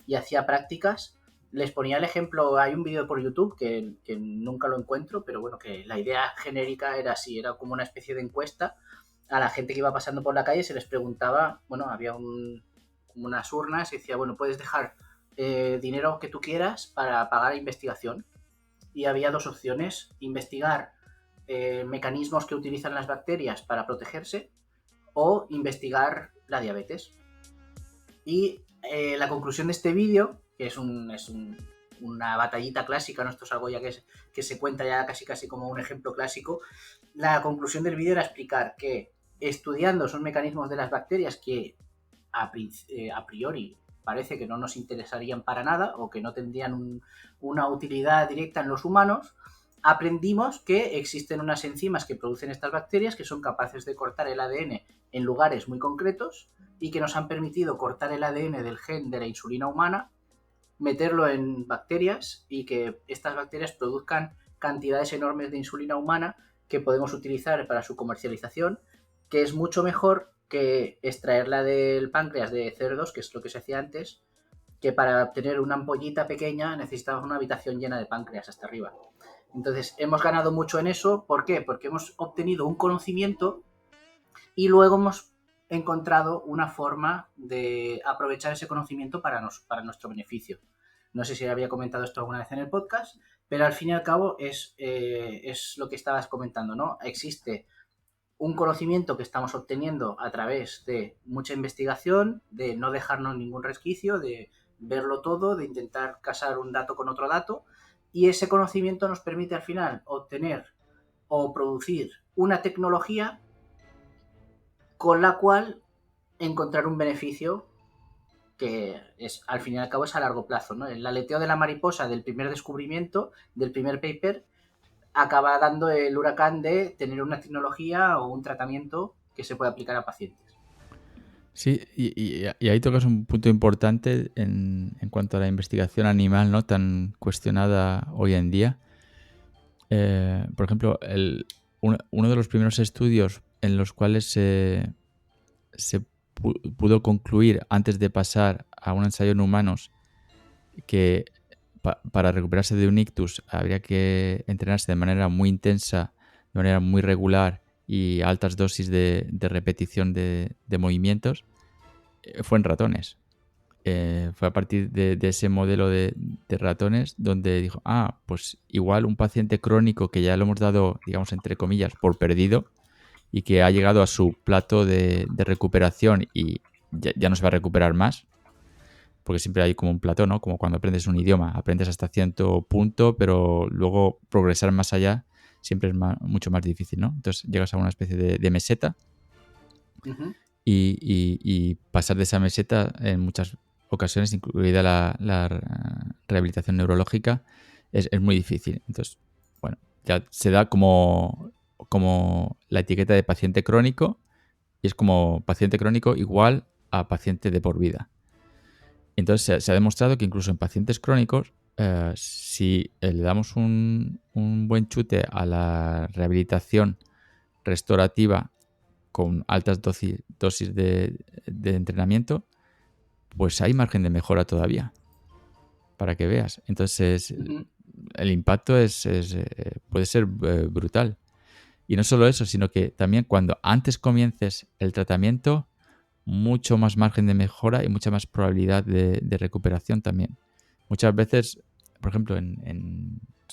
y hacía prácticas, les ponía el ejemplo, hay un vídeo por YouTube que nunca lo encuentro, pero bueno, que la idea genérica era así, era como una especie de encuesta a la gente que iba pasando por la calle, se les preguntaba, bueno, había como unas urnas y decía, bueno, puedes dejar dinero que tú quieras para pagar investigación. Y había dos opciones, investigar mecanismos que utilizan las bacterias para protegerse o investigar la diabetes. Y la conclusión de este vídeo, que es una batallita clásica, ¿no? Esto es algo ya que se cuenta ya casi como un ejemplo clásico. La conclusión del vídeo era explicar que estudiando esos mecanismos de las bacterias que a priori parece que no nos interesarían para nada o que no tendrían una utilidad directa en los humanos, aprendimos que existen unas enzimas que producen estas bacterias que son capaces de cortar el ADN en lugares muy concretos y que nos han permitido cortar el ADN del gen de la insulina humana, meterlo en bacterias y que estas bacterias produzcan cantidades enormes de insulina humana que podemos utilizar para su comercialización, que es mucho mejor que extraerla del páncreas de cerdos, que es lo que se hacía antes, que para obtener una ampollita pequeña necesitábamos una habitación llena de páncreas hasta arriba. Entonces, hemos ganado mucho en eso. ¿Por qué? Porque hemos obtenido un conocimiento y luego hemos encontrado una forma de aprovechar ese conocimiento para nuestro beneficio. No sé si había comentado esto alguna vez en el podcast, pero al fin y al cabo es lo que estabas comentando, ¿no? Existe un conocimiento que estamos obteniendo a través de mucha investigación, de no dejarnos ningún resquicio, de verlo todo, de intentar casar un dato con otro dato, y ese conocimiento nos permite al final obtener o producir una tecnología con la cual encontrar un beneficio que es, al fin y al cabo, es a largo plazo, ¿no? El aleteo de la mariposa del primer descubrimiento, del primer paper, acaba dando el huracán de tener una tecnología o un tratamiento que se puede aplicar a pacientes. Sí, y ahí tocas un punto importante en cuanto a la investigación animal, ¿no? Tan cuestionada hoy en día. Por ejemplo, uno de los primeros estudios en los cuales se pudo concluir antes de pasar a un ensayo en humanos que para recuperarse de un ictus habría que entrenarse de manera muy intensa, de manera muy regular y a altas dosis de repetición de movimientos, fue en ratones. Fue a partir de ese modelo de ratones donde dijo, pues igual un paciente crónico que ya lo hemos dado, digamos, entre comillas, por perdido y que ha llegado a su plato de recuperación y ya no se va a recuperar más, porque siempre hay como un plató, ¿no? Como cuando aprendes un idioma, aprendes hasta cierto punto, pero luego progresar más allá siempre es mucho más difícil, ¿no? Entonces llegas a una especie de meseta Uh-huh. y pasar de esa meseta en muchas ocasiones, incluida la rehabilitación neurológica, es muy difícil. Entonces, bueno, ya se da como la etiqueta de paciente crónico y es como paciente crónico igual a paciente de por vida. Entonces se ha demostrado que incluso en pacientes crónicos, si le damos un buen chute a la rehabilitación restaurativa con altas dosis de entrenamiento, pues hay margen de mejora todavía, para que veas. Entonces, Uh-huh. el impacto puede ser brutal. Y no solo eso, sino que también cuando antes comiences el tratamiento, mucho más margen de mejora y mucha más probabilidad de recuperación también. Muchas veces, por ejemplo,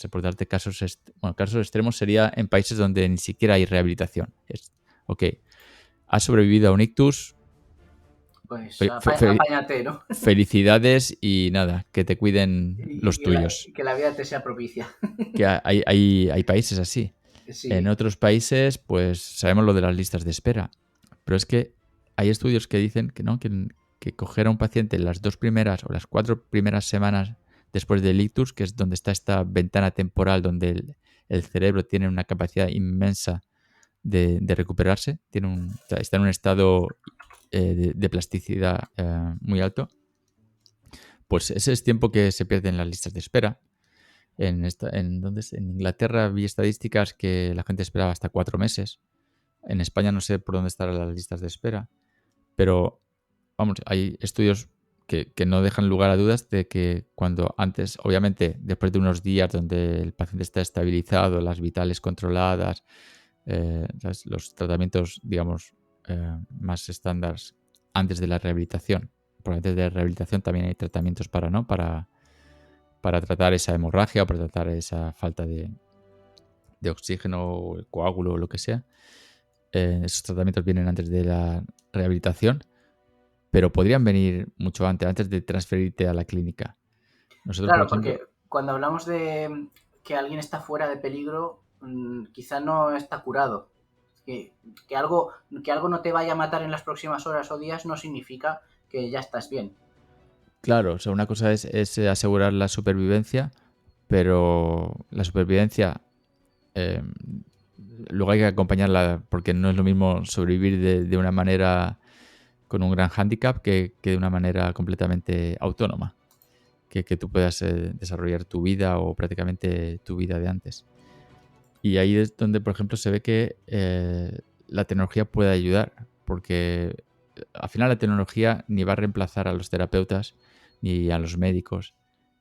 por darte casos extremos, sería en países donde ni siquiera hay rehabilitación. Ok, has sobrevivido a un ictus, Pues fe- fe- fe- apáñate, ¿no? felicidades y nada, que te cuiden Y los tuyos. que la vida te sea propicia. Que hay países así. En Sí, otros países, pues sabemos lo de las listas de espera. Pero es que hay estudios que dicen que no, que coger a un paciente las 2 primeras o las 4 primeras semanas después del ictus, que es donde está esta ventana temporal donde el cerebro tiene una capacidad inmensa de recuperarse, está en un estado de plasticidad muy alto, pues ese es tiempo que se pierde en las listas de espera. En Inglaterra vi estadísticas que la gente esperaba hasta 4 meses. En España no sé por dónde estarán las listas de espera, pero vamos, hay estudios que no dejan lugar a dudas de que cuando antes, obviamente, después de unos días donde el paciente está estabilizado, las vitales controladas, los tratamientos, digamos, más estándares antes de la rehabilitación. Porque antes de la rehabilitación también hay tratamientos para tratar esa hemorragia o para tratar esa falta de oxígeno o el coágulo o lo que sea. Esos tratamientos vienen antes de la rehabilitación, pero podrían venir mucho antes de transferirte a la clínica. Nosotros, por claro, porque ejemplo, cuando hablamos de que alguien está fuera de peligro, quizá no está curado. Que, que, algo, que algo no te vaya a matar en las próximas horas o días no significa que ya estás bien. claro, o sea, una cosa es asegurar la supervivencia, pero la supervivencia eh, luego hay que acompañarla porque no es lo mismo sobrevivir de una manera con un gran hándicap que de una manera completamente autónoma, que tú puedas desarrollar tu vida o prácticamente tu vida de antes. Y ahí es donde, por ejemplo, se ve que la tecnología puede ayudar, porque al final la tecnología ni va a reemplazar a los terapeutas ni a los médicos.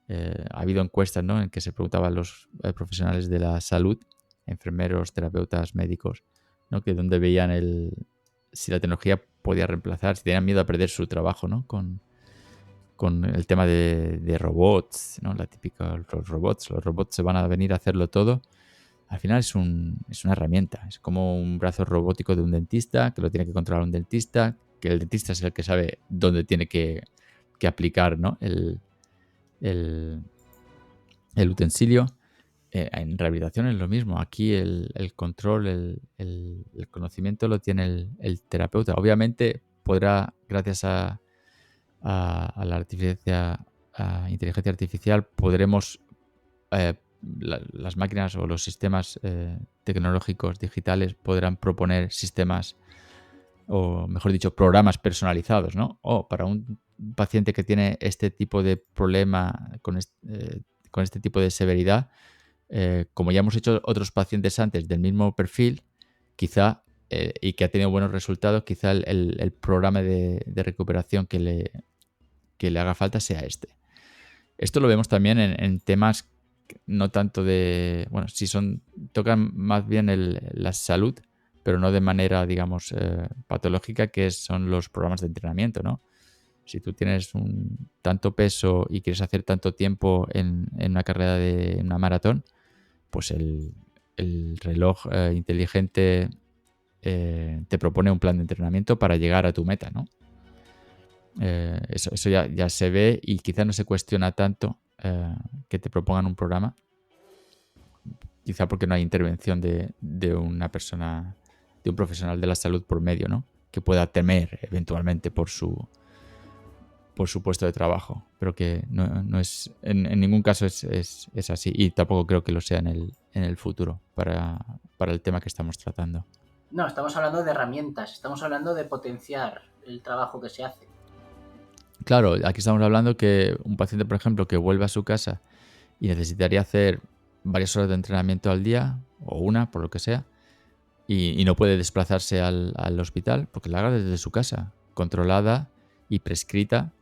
Ha habido encuestas, ¿no?, en que se preguntaba a los profesionales de la salud, enfermeros, terapeutas, médicos, ¿no?, que donde veían si la tecnología podía reemplazar, si tenían miedo a perder su trabajo, ¿no?, con el tema de robots, ¿no?, la típica, los robots se van a venir a hacerlo todo. Al final es una herramienta, es como un brazo robótico de un dentista, que lo tiene que controlar un dentista, que el dentista es el que sabe dónde tiene que aplicar, ¿no?, el, el utensilio. En rehabilitación es lo mismo. Aquí el control, el conocimiento lo tiene el terapeuta. Obviamente podrá, gracias a la inteligencia artificial, podremos las máquinas o los sistemas tecnológicos digitales podrán proponer sistemas, o mejor dicho, programas personalizados, ¿no? O para un paciente que tiene este tipo de problema con este tipo de severidad, como ya hemos hecho otros pacientes antes del mismo perfil, quizá, y que ha tenido buenos resultados, quizá el programa de recuperación que le haga falta sea este. Esto lo vemos también en temas no tanto de, bueno, si tocan más bien la salud, pero no de manera, digamos, patológica, que son los programas de entrenamiento, ¿no? Si tú tienes tanto peso y quieres hacer tanto tiempo en una carrera de una maratón, pues el reloj inteligente te propone un plan de entrenamiento para llegar a tu meta, ¿no? Eso ya se ve y quizá no se cuestiona tanto que te propongan un programa, quizá porque no hay intervención de una persona, de un profesional de la salud por medio, ¿no?, que pueda temer eventualmente por su puesto de trabajo, pero que no es en ningún caso es así, y tampoco creo que lo sea en el futuro para el tema que estamos tratando. No, estamos hablando de herramientas, estamos hablando de potenciar el trabajo que se hace. Claro, aquí estamos hablando que un paciente, por ejemplo, que vuelve a su casa y necesitaría hacer varias horas de entrenamiento al día, o una, por lo que sea, y no puede desplazarse al hospital, porque la haga desde su casa, controlada y prescrita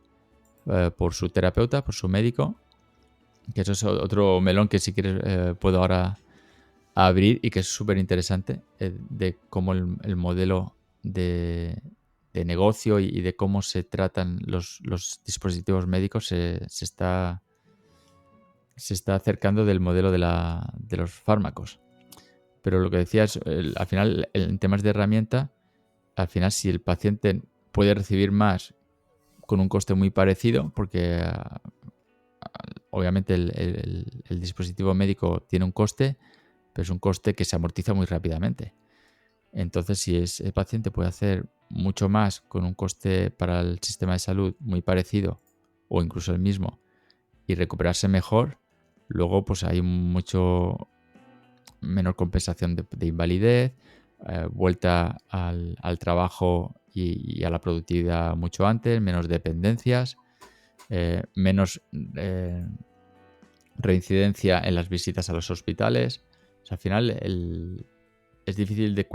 por su terapeuta, por su médico, que eso es otro melón que si quieres puedo ahora abrir, y que es súper interesante, de cómo el modelo de negocio y de cómo se tratan los dispositivos médicos se está acercando del modelo de los fármacos. Pero lo que decías, al final, en temas de herramienta, al final si el paciente puede recibir más con un coste muy parecido, porque obviamente el dispositivo médico tiene un coste, pero es un coste que se amortiza muy rápidamente. Entonces, si el paciente puede hacer mucho más con un coste para el sistema de salud muy parecido o incluso el mismo y recuperarse mejor, luego pues hay mucho menor compensación de invalidez, vuelta al trabajo y a la productividad mucho antes, menos dependencias, menos reincidencia en las visitas a los hospitales. O sea, al final es difícil de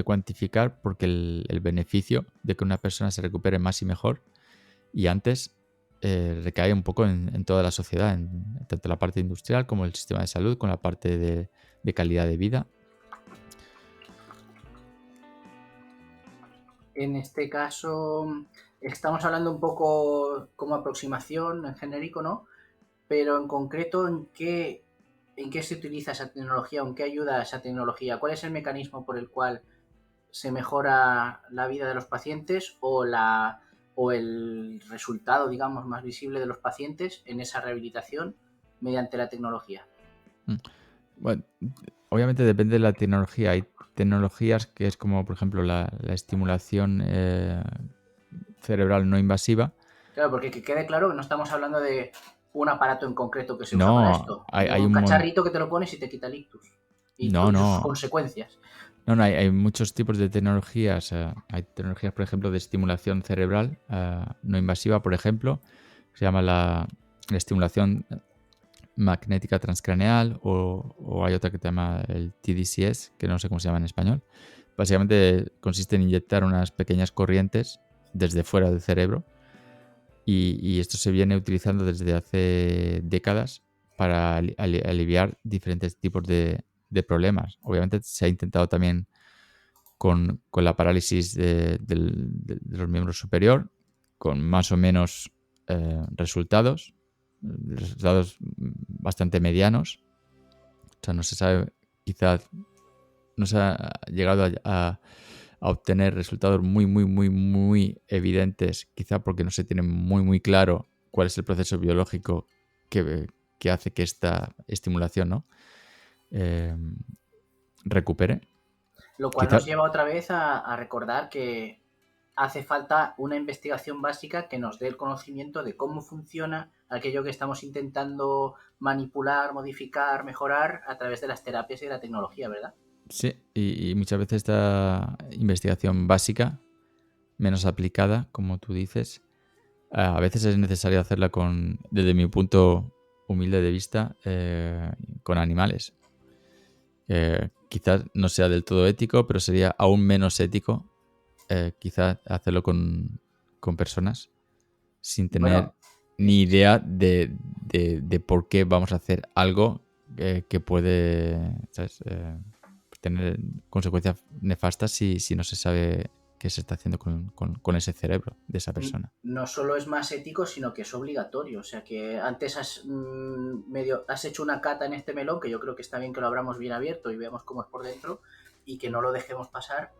cuantificar porque el beneficio de que una persona se recupere más y mejor y antes recae un poco en toda la sociedad, tanto la parte industrial como el sistema de salud, con la parte de calidad de vida. En este caso, estamos hablando un poco como aproximación en genérico, ¿no? Pero en concreto, ¿en qué se utiliza esa tecnología? ¿En qué ayuda esa tecnología? ¿Cuál es el mecanismo por el cual se mejora la vida de los pacientes o el resultado, digamos, más visible de los pacientes en esa rehabilitación mediante la tecnología? Bueno, obviamente depende de la tecnología. Hay tecnologías que es como, por ejemplo, la estimulación cerebral no invasiva. Claro, porque que quede claro que no estamos hablando de un aparato en concreto que se usa para No, esto, de hay un un cacharrito que te lo pones y te quita el ictus No, y sus no. consecuencias. No, hay muchos tipos de tecnologías. Hay tecnologías, por ejemplo, de estimulación cerebral no invasiva, por ejemplo. Se llama la estimulación magnética transcraneal o hay otra que se llama el TDCS, que no sé cómo se llama en español. Básicamente consiste en inyectar unas pequeñas corrientes desde fuera del cerebro y esto se viene utilizando desde hace décadas para aliviar diferentes tipos de problemas. Obviamente se ha intentado también con la parálisis de los miembros superior, con más o menos resultados bastante medianos. O sea, no se sabe, quizás no se ha llegado a obtener resultados muy, muy, muy, muy evidentes, quizá porque no se tiene muy, muy claro cuál es el proceso biológico que hace que esta estimulación, ¿no? Recupere. Lo cual Quizá nos lleva otra vez a recordar que hace falta una investigación básica que nos dé el conocimiento de cómo funciona aquello que estamos intentando manipular, modificar, mejorar a través de las terapias y de la tecnología, ¿verdad? sí, y muchas veces esta investigación básica, menos aplicada, como tú dices, a veces es necesario hacerla desde mi punto humilde de vista, con animales. Quizás no sea del todo ético, pero sería aún menos ético quizás hacerlo con personas sin tener Bueno, ni idea de por qué vamos a hacer algo que puede, ¿sabes? Tener consecuencias nefastas si no se sabe qué se está haciendo con ese cerebro de esa persona. no solo es más ético, sino que es obligatorio. O sea que antes has hecho una cata en este melón, que yo creo que está bien que lo abramos bien abierto y veamos cómo es por dentro y que no lo dejemos pasar.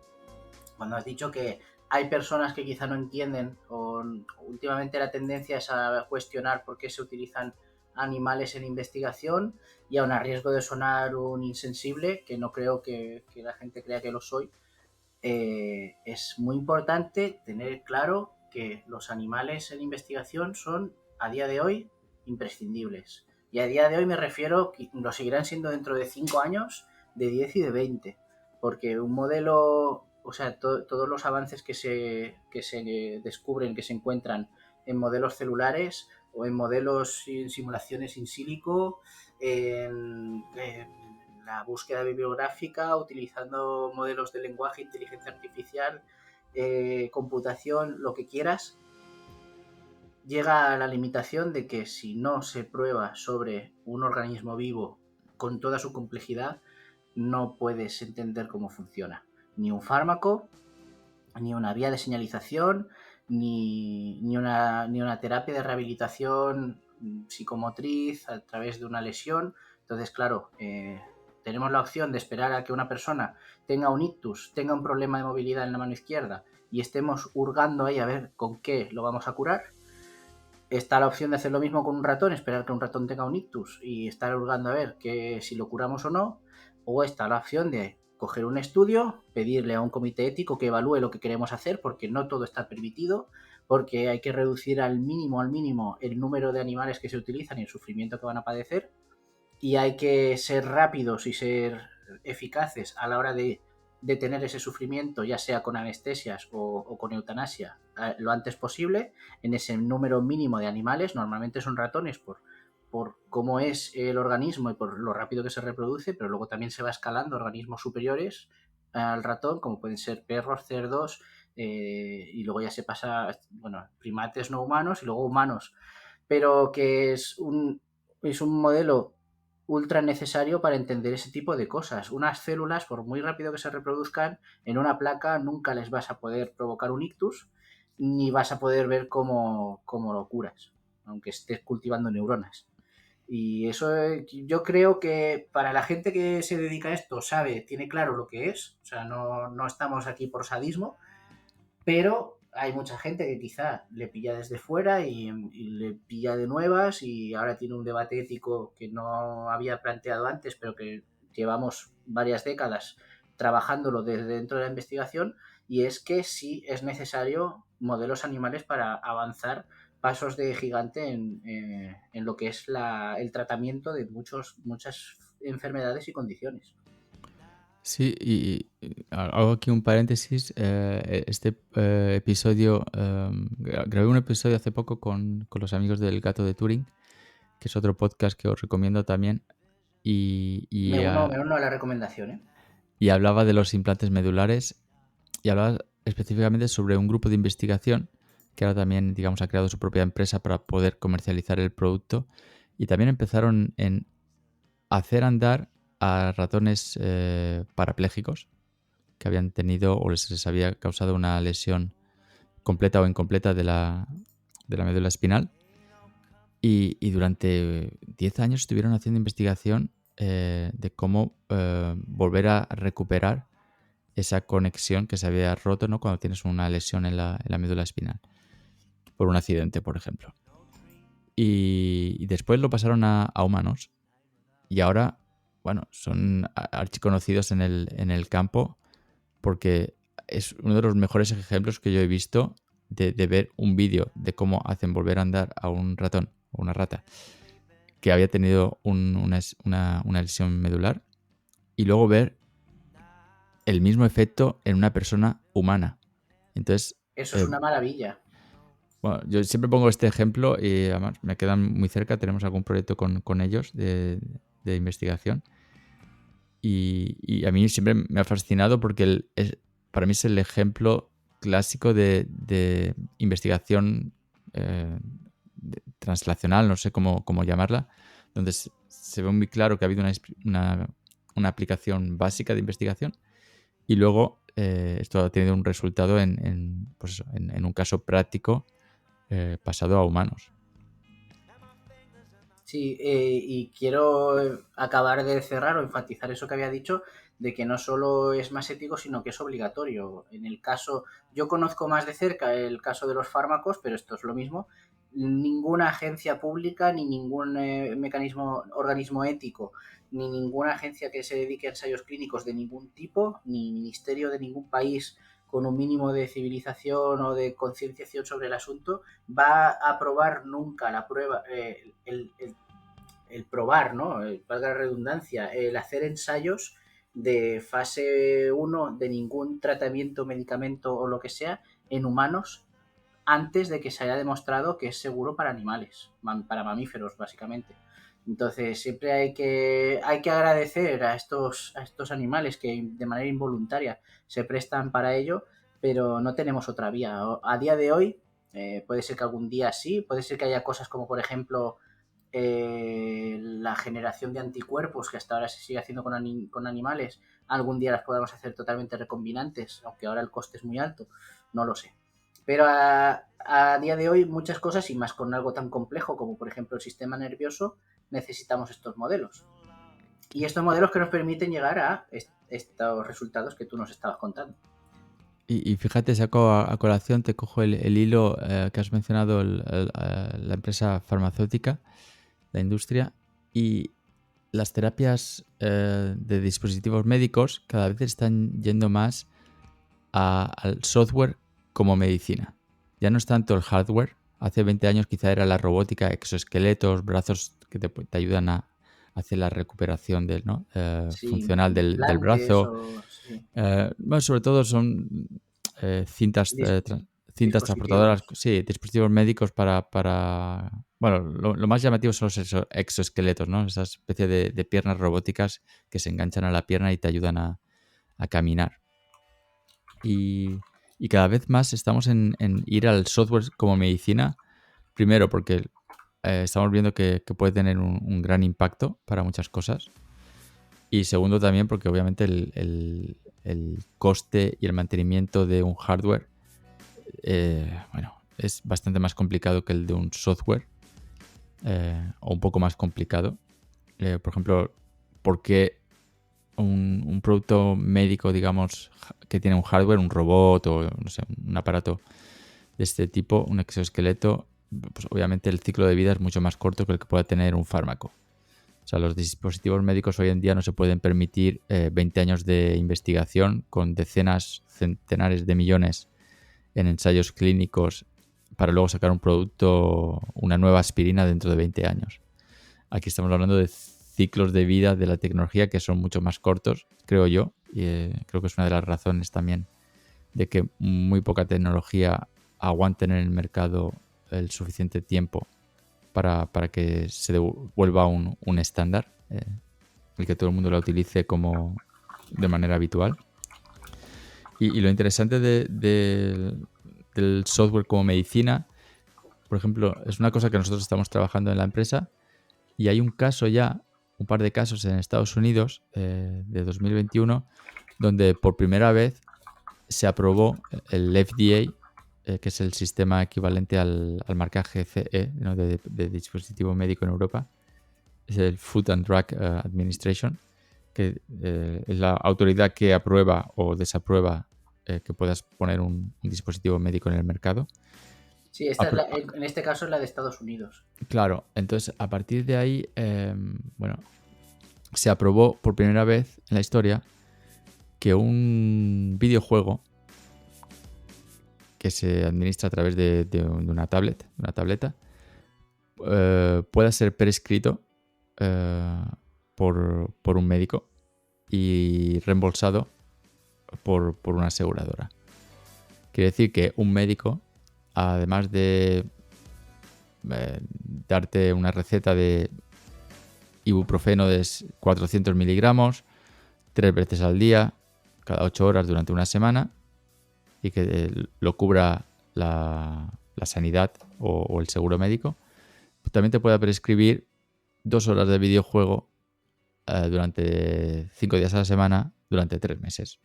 Cuando has dicho que hay personas que quizá no entienden o últimamente la tendencia es a cuestionar por qué se utilizan animales en investigación y aun a riesgo de sonar un insensible, que no creo que la gente crea que lo soy, es muy importante tener claro que los animales en investigación son a día de hoy imprescindibles. Y a día de hoy me refiero que lo seguirán siendo dentro de 5 años, de 10 y de 20. Porque un modelo, o sea, todos los avances que se descubren, que se encuentran en modelos celulares o en modelos en simulaciones in silico, en la búsqueda bibliográfica, utilizando modelos de lenguaje, inteligencia artificial, computación, lo que quieras, llega a la limitación de que si no se prueba sobre un organismo vivo con toda su complejidad, no puedes entender cómo funciona. Ni un fármaco, ni una vía de señalización, ni una terapia de rehabilitación psicomotriz a través de una lesión. Entonces, claro, tenemos la opción de esperar a que una persona tenga un ictus, tenga un problema de movilidad en la mano izquierda y estemos hurgando ahí a ver con qué lo vamos a curar. Está la opción de hacer lo mismo con un ratón, esperar que un ratón tenga un ictus y estar hurgando a ver que si lo curamos o no. O está la opción de coger un estudio, pedirle a un comité ético que evalúe lo que queremos hacer, porque no todo está permitido, porque hay que reducir al mínimo el número de animales que se utilizan y el sufrimiento que van a padecer, y hay que ser rápidos y ser eficaces a la hora de detener ese sufrimiento, ya sea con anestesias o con eutanasia, lo antes posible, en ese número mínimo de animales. Normalmente son ratones por cómo es el organismo y por lo rápido que se reproduce, pero luego también se va escalando a organismos superiores al ratón, como pueden ser perros, cerdos, y luego ya se pasa, bueno, primates no humanos y luego humanos, pero que es un modelo ultra necesario para entender ese tipo de cosas. Unas células, por muy rápido que se reproduzcan, en una placa nunca les vas a poder provocar un ictus, ni vas a poder ver cómo lo curas, aunque estés cultivando neuronas. Y eso yo creo que para la gente que se dedica a esto sabe, tiene claro lo que es, o sea, no estamos aquí por sadismo, pero hay mucha gente que quizá le pilla desde fuera y le pilla de nuevas y ahora tiene un debate ético que no había planteado antes, pero que llevamos varias décadas trabajándolo desde dentro de la investigación, y es que sí es necesario modelos animales para avanzar pasos de gigante en lo que es el tratamiento de muchas enfermedades y condiciones. Sí, y hago aquí un paréntesis. Este episodio, grabé un episodio hace poco con los amigos del Gato de Turing, que es otro podcast que os recomiendo también, y, Me y, uno, ah, me uno a la recomendación, ¿eh? y hablaba de los implantes medulares y hablaba específicamente sobre un grupo de investigación que ahora también, digamos, ha creado su propia empresa para poder comercializar el producto, y también empezaron en hacer andar a ratones parapléjicos que habían tenido o les había causado una lesión completa o incompleta de la médula espinal. Y durante 10 años estuvieron haciendo investigación de cómo volver a recuperar esa conexión que se había roto, ¿no? Cuando tienes una lesión en la médula espinal, por un accidente, por ejemplo. Y después lo pasaron a humanos. Y ahora, bueno, son archiconocidos en el campo, porque es uno de los mejores ejemplos que yo he visto de ver un vídeo de cómo hacen volver a andar a un ratón o una rata que había tenido una lesión medular, y luego ver el mismo efecto en una persona humana. Entonces, Eso es una maravilla. bueno, yo siempre pongo este ejemplo y además me quedan muy cerca, tenemos algún proyecto con ellos de investigación. Y a mí siempre me ha fascinado porque para mí es el ejemplo clásico de investigación translacional, no sé cómo llamarla, donde se ve muy claro que ha habido una aplicación básica de investigación, y luego esto ha tenido un resultado pues eso, en un caso práctico pasado a humanos. Sí, y quiero acabar de cerrar o enfatizar eso que había dicho, de que no solo es más ético, sino que es obligatorio. En el caso, yo conozco más de cerca el caso de los fármacos, pero esto es lo mismo. Ninguna agencia pública, ni ningún organismo ético, ni ninguna agencia que se dedique a ensayos clínicos de ningún tipo, ni ministerio de ningún país con un mínimo de civilización o de concienciación sobre el asunto, va a aprobar nunca la prueba, el probar, ¿no? Valga la redundancia, el hacer ensayos de fase 1 de ningún tratamiento, medicamento o lo que sea en humanos antes de que se haya demostrado que es seguro para animales, para mamíferos básicamente. Entonces siempre hay que agradecer a estos animales que de manera involuntaria se prestan para ello, pero no tenemos otra vía. A día de hoy, puede ser que algún día sí, puede ser que haya cosas como por ejemplo la generación de anticuerpos que hasta ahora se sigue haciendo con animales, algún día las podamos hacer totalmente recombinantes, aunque ahora el coste es muy alto, no lo sé. Pero a día de hoy muchas cosas, y más con algo tan complejo como por ejemplo el sistema nervioso, necesitamos estos modelos. Y estos modelos que nos permiten llegar a estos resultados que tú nos estabas contando. Y fíjate, saco a colación, te cojo el hilo que has mencionado, la empresa farmacéutica, la industria, y las terapias de dispositivos médicos cada vez están yendo más al software como medicina. Ya no es tanto el hardware. Hace 20 años quizá era la robótica, exoesqueletos, brazos que te ayudan a hacer la recuperación ¿no? Sí, funcional del implantes brazo. o sí, Bueno, sobre todo son cintas, cintas transportadoras, dispositivos. sí, dispositivos médicos bueno, lo más llamativo son los exoesqueletos, ¿no? Esa especie de piernas robóticas que se enganchan a la pierna y te ayudan a caminar. Y cada vez más estamos en ir al software como medicina, primero porque estamos viendo que puede tener un gran impacto para muchas cosas. Y segundo también porque obviamente el coste y el mantenimiento de un hardware bueno, es bastante más complicado que el de un software o un poco más complicado. Por ejemplo, ¿por qué un producto médico, digamos, que tiene un hardware, un robot o no sé, un aparato de este tipo, un exoesqueleto, pues obviamente el ciclo de vida es mucho más corto que el que pueda tener un fármaco? O sea, los dispositivos médicos hoy en día no se pueden permitir 20 años de investigación con decenas, centenares de millones en ensayos clínicos para luego sacar un producto, una nueva aspirina dentro de 20 años. Aquí estamos hablando de ciclos de vida de la tecnología que son mucho más cortos, creo yo, y creo que es una de las razones también de que muy poca tecnología aguante en el mercado el suficiente tiempo para que se vuelva un estándar, el que todo el mundo la utilice como de manera habitual. Y lo interesante del software como medicina, por ejemplo, es una cosa que nosotros estamos trabajando en la empresa y hay un caso ya, un par de casos en Estados Unidos de 2021, donde por primera vez se aprobó el FDA, que es el sistema equivalente al marcaje CE, ¿no? de dispositivo médico en Europa. Es el Food and Drug Administration, que es la autoridad que aprueba o desaprueba que puedas poner un dispositivo médico en el mercado. Sí, esta es en este caso es la de Estados Unidos. Claro, entonces a partir de ahí, bueno, se aprobó por primera vez en la historia que un videojuego que se administra a través de una tableta, pueda ser prescrito por un médico y reembolsado por una aseguradora. Quiere decir que un médico, además de darte una receta de ibuprofeno de 400 miligramos 3 veces al día, cada 8 horas durante una semana, y que lo cubra la sanidad o el seguro médico, también te puede prescribir 2 horas de videojuego durante 5 días a la semana durante 3 meses.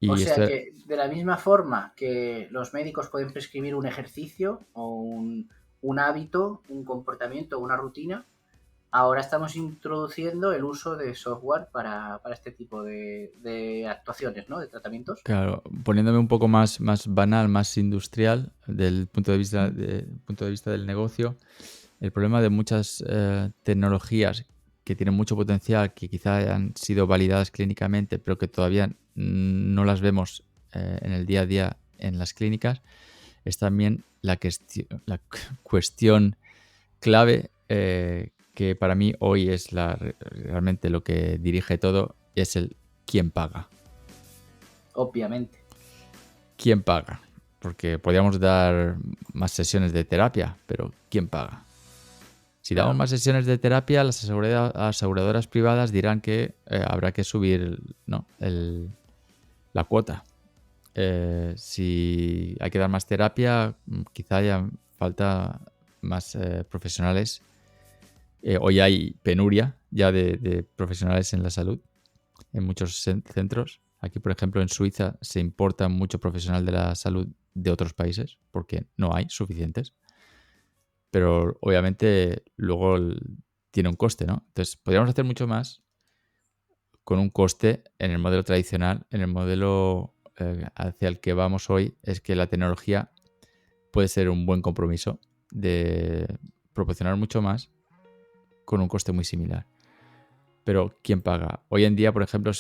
O Y sea esto, que de la misma forma que los médicos pueden prescribir un ejercicio o un hábito, un comportamiento, una rutina, ahora estamos introduciendo el uso de software para este tipo de actuaciones, ¿no? De tratamientos. claro, poniéndome un poco más banal, más industrial, del punto de vista del negocio, el problema de muchas tecnologías que tienen mucho potencial, que quizá han sido validadas clínicamente, pero que todavía no las vemos en el día a día en las clínicas, es también la cuestión clave que para mí hoy es realmente lo que dirige todo, es el quién paga. Obviamente. ¿Quién paga? Porque podríamos dar más sesiones de terapia, pero ¿quién paga? Si damos Claro. más sesiones de terapia, las aseguradoras privadas dirán que habrá que subir, ¿no? la cuota. Si hay que dar más terapia, quizá haya falta más profesionales. Hoy hay penuria ya de profesionales en la salud en muchos centros. Aquí, por ejemplo, en Suiza se importa mucho profesional de la salud de otros países porque no hay suficientes. Pero obviamente luego tiene un coste, ¿no? Entonces, podríamos hacer mucho más con un coste en el modelo tradicional. En el modelo hacia el que vamos hoy es que la tecnología puede ser un buen compromiso de proporcionar mucho más con un coste muy similar. Pero ¿quién paga? Hoy en día, por ejemplo,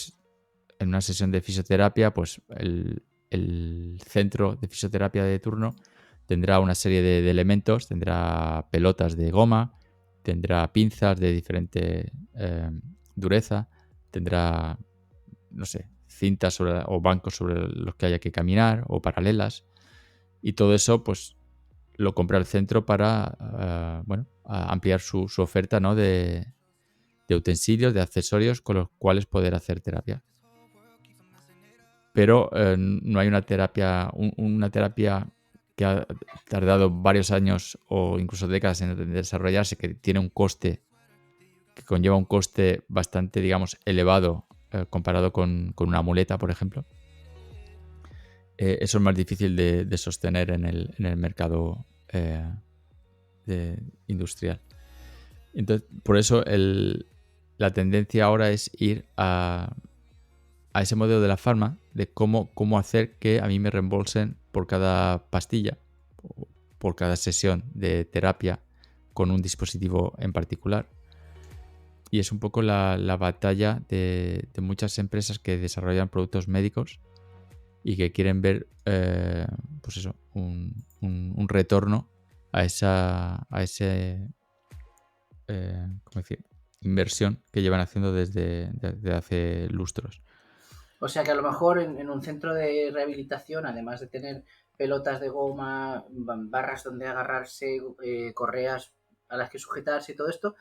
en una sesión de fisioterapia, pues el centro de fisioterapia de turno tendrá una serie de elementos, tendrá pelotas de goma, tendrá pinzas de diferente dureza, tendrá, no sé, cintas o bancos sobre los que haya que caminar o paralelas, y todo eso pues lo compra el centro para ampliar su oferta, ¿no? de utensilios, de accesorios con los cuales poder hacer terapia. Pero no hay una terapia que ha tardado varios años o incluso décadas en desarrollarse, que tiene un coste, que conlleva un coste bastante, digamos, elevado comparado con una muleta, por ejemplo. Eso es más difícil de sostener en el mercado industrial. Entonces, por eso la tendencia ahora es ir a ese modelo de la farma, de cómo hacer que a mí me reembolsen por cada pastilla, por cada sesión de terapia con un dispositivo en particular. Y es un poco la batalla de muchas empresas que desarrollan productos médicos y que quieren ver pues eso, un retorno a ese ¿cómo decir? Inversión que llevan haciendo desde hace lustros. O sea que a lo mejor en un centro de rehabilitación, además de tener pelotas de goma, barras donde agarrarse, correas a las que sujetarse y todo esto,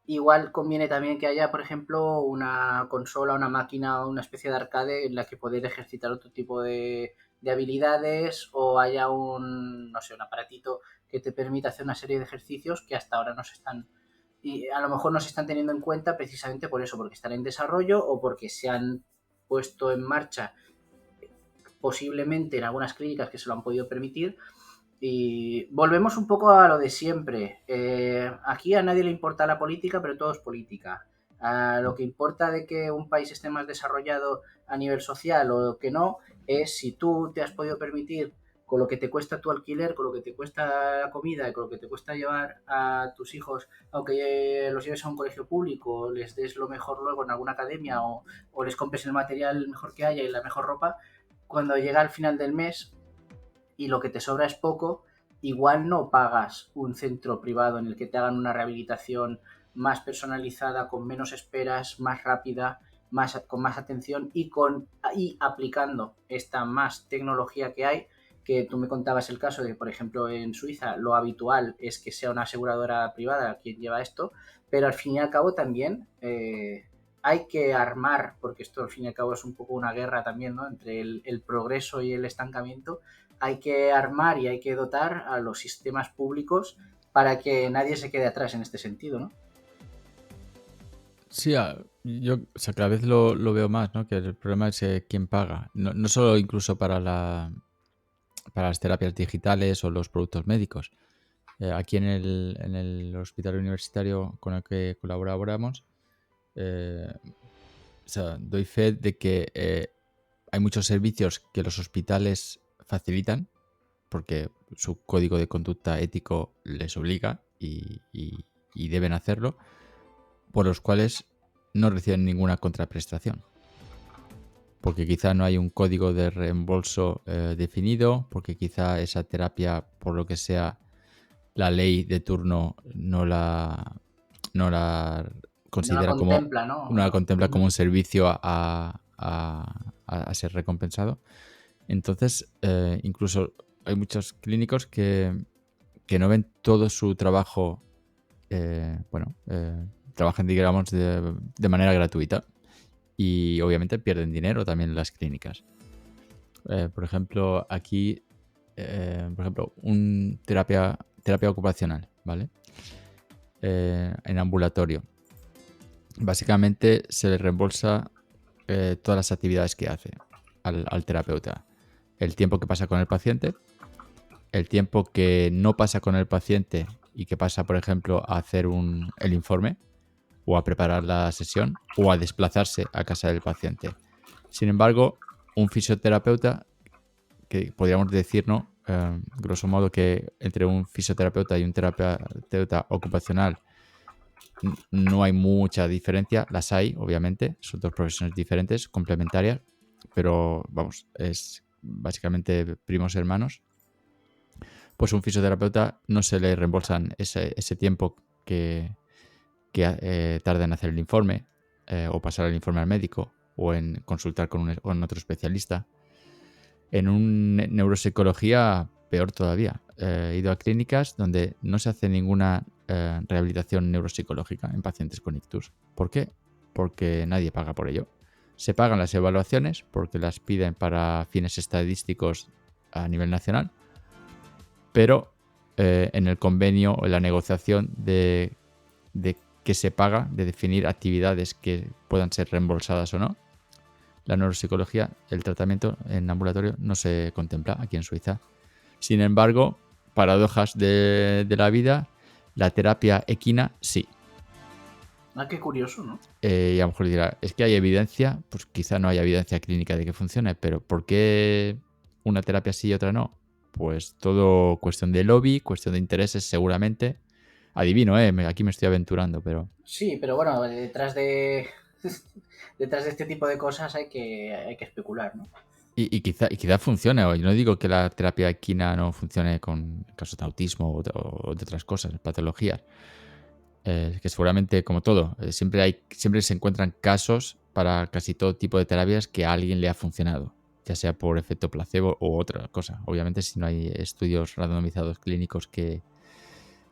igual conviene también que haya, por ejemplo, una consola, una máquina o una especie de arcade en la que poder ejercitar otro tipo de habilidades, o haya un aparatito que te permita hacer una serie de ejercicios que hasta ahora no se están, y a lo mejor no se están teniendo en cuenta precisamente por eso, porque están en desarrollo o porque se han puesto en marcha posiblemente en algunas clínicas que se lo han podido permitir. Y volvemos un poco a lo de siempre. Aquí a nadie le importa la política, pero todo es política. Lo que importa de que un país esté más desarrollado a nivel social o que no, es si tú te has podido permitir, con lo que te cuesta tu alquiler, con lo que te cuesta la comida y con lo que te cuesta llevar a tus hijos, aunque los lleves a un colegio público, les des lo mejor luego en alguna academia o les compres el material mejor que haya y la mejor ropa, cuando llega al final del mes y lo que te sobra es poco, igual no pagas un centro privado en el que te hagan una rehabilitación más personalizada, con menos esperas, más rápida, con más atención y aplicando esta más tecnología que hay, que tú me contabas el caso de, por ejemplo, en Suiza lo habitual es que sea una aseguradora privada quien lleva esto, pero al fin y al cabo también hay que armar, porque esto al fin y al cabo es un poco una guerra también, ¿no? Entre el progreso y el estancamiento. Hay que armar y hay que dotar a los sistemas públicos para que nadie se quede atrás en este sentido, ¿no? Sí, yo cada vez lo veo más, ¿no? Que el problema es quién paga. No solo incluso para las terapias digitales o los productos médicos. Aquí en el hospital universitario con el que colaboramos, doy fe de que hay muchos servicios que los hospitales facilitan porque su código de conducta ético les obliga y deben hacerlo, por los cuales no reciben ninguna contraprestación. Porque quizá no hay un código de reembolso definido, porque quizá esa terapia, por lo que sea, la ley de turno no la considera contempla, ¿no? No la contempla como un servicio a ser recompensado. Entonces, incluso hay muchos clínicos que no ven todo su trabajo, trabajan, digamos, de manera gratuita y obviamente pierden dinero también las clínicas. Por ejemplo, aquí, un terapia ocupacional, ¿vale? En ambulatorio. Básicamente se le reembolsa todas las actividades que hace al terapeuta. El tiempo que pasa con el paciente, el tiempo que no pasa con el paciente y que pasa, por ejemplo, a hacer el informe, o a preparar la sesión o a desplazarse a casa del paciente. Sin embargo, un fisioterapeuta, que podríamos decir, ¿no? Grosso modo, que entre un fisioterapeuta y un terapeuta ocupacional no hay mucha diferencia. Las hay, obviamente, son dos profesiones diferentes, complementarias, pero vamos, es básicamente primos hermanos. Pues un fisioterapeuta no se le reembolsan ese tiempo que tarda en hacer el informe o pasar el informe al médico o en consultar con otro especialista. En neuropsicología, peor todavía. He ido a clínicas donde no se hace ninguna rehabilitación neuropsicológica en pacientes con ictus. ¿Por qué? Porque nadie paga por ello. Se pagan las evaluaciones porque las piden para fines estadísticos a nivel nacional, pero en el convenio o en la negociación de que se paga, de definir actividades que puedan ser reembolsadas o no, la neuropsicología, el tratamiento en ambulatorio no se contempla aquí en Suiza. Sin embargo, paradojas de la vida, la terapia equina sí. Ah, qué curioso, ¿no? Y a lo mejor dirá, es que hay evidencia, pues quizá no haya evidencia clínica de que funcione, pero ¿por qué una terapia sí y otra no? Pues todo cuestión de lobby, cuestión de intereses seguramente. Adivino, aquí me estoy aventurando, pero... Sí, pero bueno, detrás de este tipo de cosas hay que especular, ¿no? Y quizá funcione. Yo no digo que la terapia equina no funcione con casos de autismo o de otras cosas, patologías. Que seguramente, como todo, siempre se encuentran casos para casi todo tipo de terapias que a alguien le ha funcionado, ya sea por efecto placebo o otra cosa. Obviamente, si no hay estudios randomizados clínicos que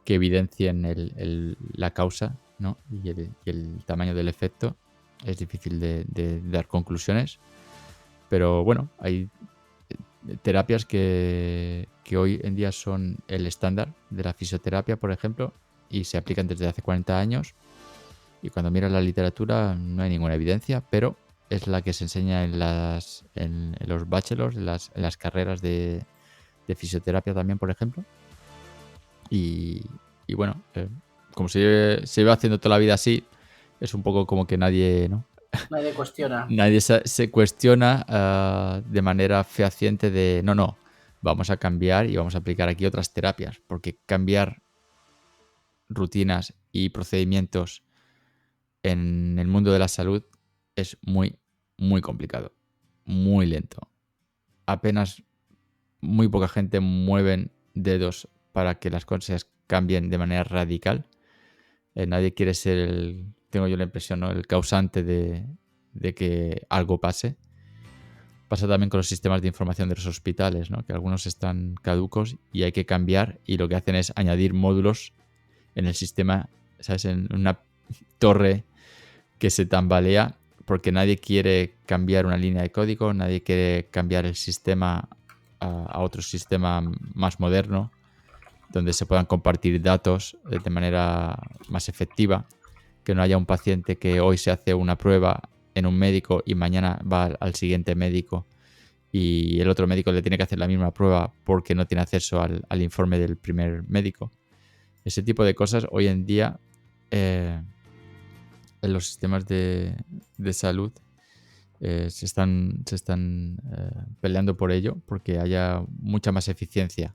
evidencien la causa, ¿no? y el tamaño del efecto, es difícil de dar conclusiones. Pero bueno, hay terapias que hoy en día son el estándar de la fisioterapia, por ejemplo, y se aplican desde hace 40 años. Y cuando miras la literatura no hay ninguna evidencia, pero es la que se enseña en los bachelors, en las carreras de fisioterapia también, por ejemplo. Y bueno, como se va haciendo toda la vida así, es un poco como que nadie, ¿no? Nadie cuestiona. Nadie se cuestiona de manera fehaciente de no, vamos a cambiar y vamos a aplicar aquí otras terapias, porque cambiar rutinas y procedimientos en el mundo de la salud es muy, muy complicado, muy lento. Apenas muy poca gente mueven dedos para que las cosas cambien de manera radical. Nadie quiere ser tengo yo la impresión, ¿no? El causante de que algo pase. Pasa también con los sistemas de información de los hospitales, ¿no? Que algunos están caducos y hay que cambiar, y lo que hacen es añadir módulos en el sistema, ¿sabes? En una torre que se tambalea porque nadie quiere cambiar una línea de código, nadie quiere cambiar el sistema a otro sistema más moderno, donde se puedan compartir datos de manera más efectiva, que no haya un paciente que hoy se hace una prueba en un médico y mañana va al siguiente médico y el otro médico le tiene que hacer la misma prueba porque no tiene acceso al informe del primer médico. Ese tipo de cosas hoy en día en los sistemas de salud se están peleando por ello, porque haya mucha más eficiencia,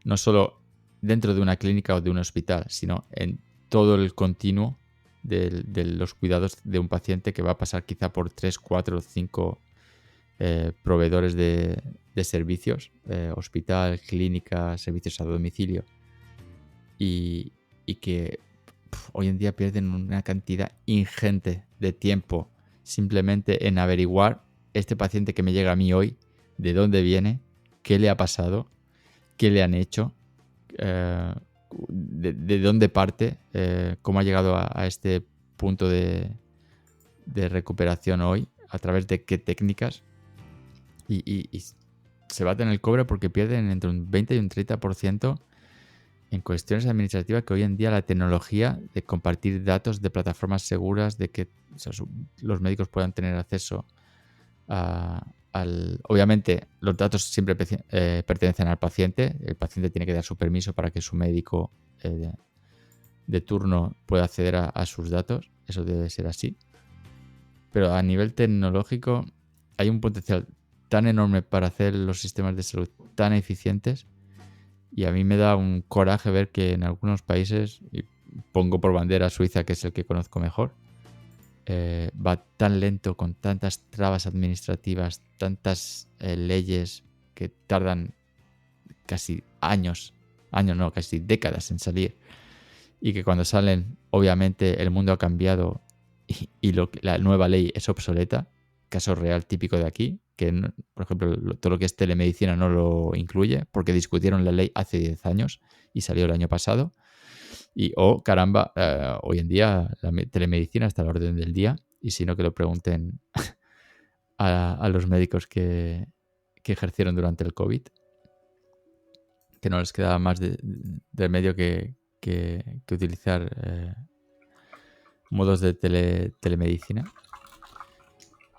no solo dentro de una clínica o de un hospital, sino en todo el continuo de los cuidados de un paciente que va a pasar quizá por 3, 4 o 5 proveedores de servicios, hospital, clínica, servicios a domicilio, y que hoy en día pierden una cantidad ingente de tiempo simplemente en averiguar este paciente que me llega a mí hoy, de dónde viene, qué le ha pasado, qué le han hecho, de dónde parte, cómo ha llegado a este punto de recuperación hoy, a través de qué técnicas, y se baten el cobre porque pierden entre un 20 y un 30% en cuestiones administrativas, que hoy en día la tecnología de compartir datos de plataformas seguras, de que los médicos puedan tener acceso obviamente los datos siempre pertenecen al paciente. El paciente tiene que dar su permiso para que su médico de turno pueda acceder a sus datos. Eso debe ser así. Pero a nivel tecnológico hay un potencial tan enorme para hacer los sistemas de salud tan eficientes, y a mí me da un coraje ver que en algunos países, y pongo por bandera Suiza, que es el que conozco mejor, va tan lento, con tantas trabas administrativas, tantas leyes que tardan casi casi décadas en salir, y que cuando salen, obviamente el mundo ha cambiado y la nueva ley es obsoleta. Caso real típico de aquí, que por ejemplo todo lo que es telemedicina no lo incluye porque discutieron la ley hace 10 años y salió el año pasado. Y caramba, hoy en día la telemedicina está a la orden del día, y si no, que lo pregunten a los médicos que ejercieron durante el COVID, que no les quedaba más de medio que utilizar modos de telemedicina.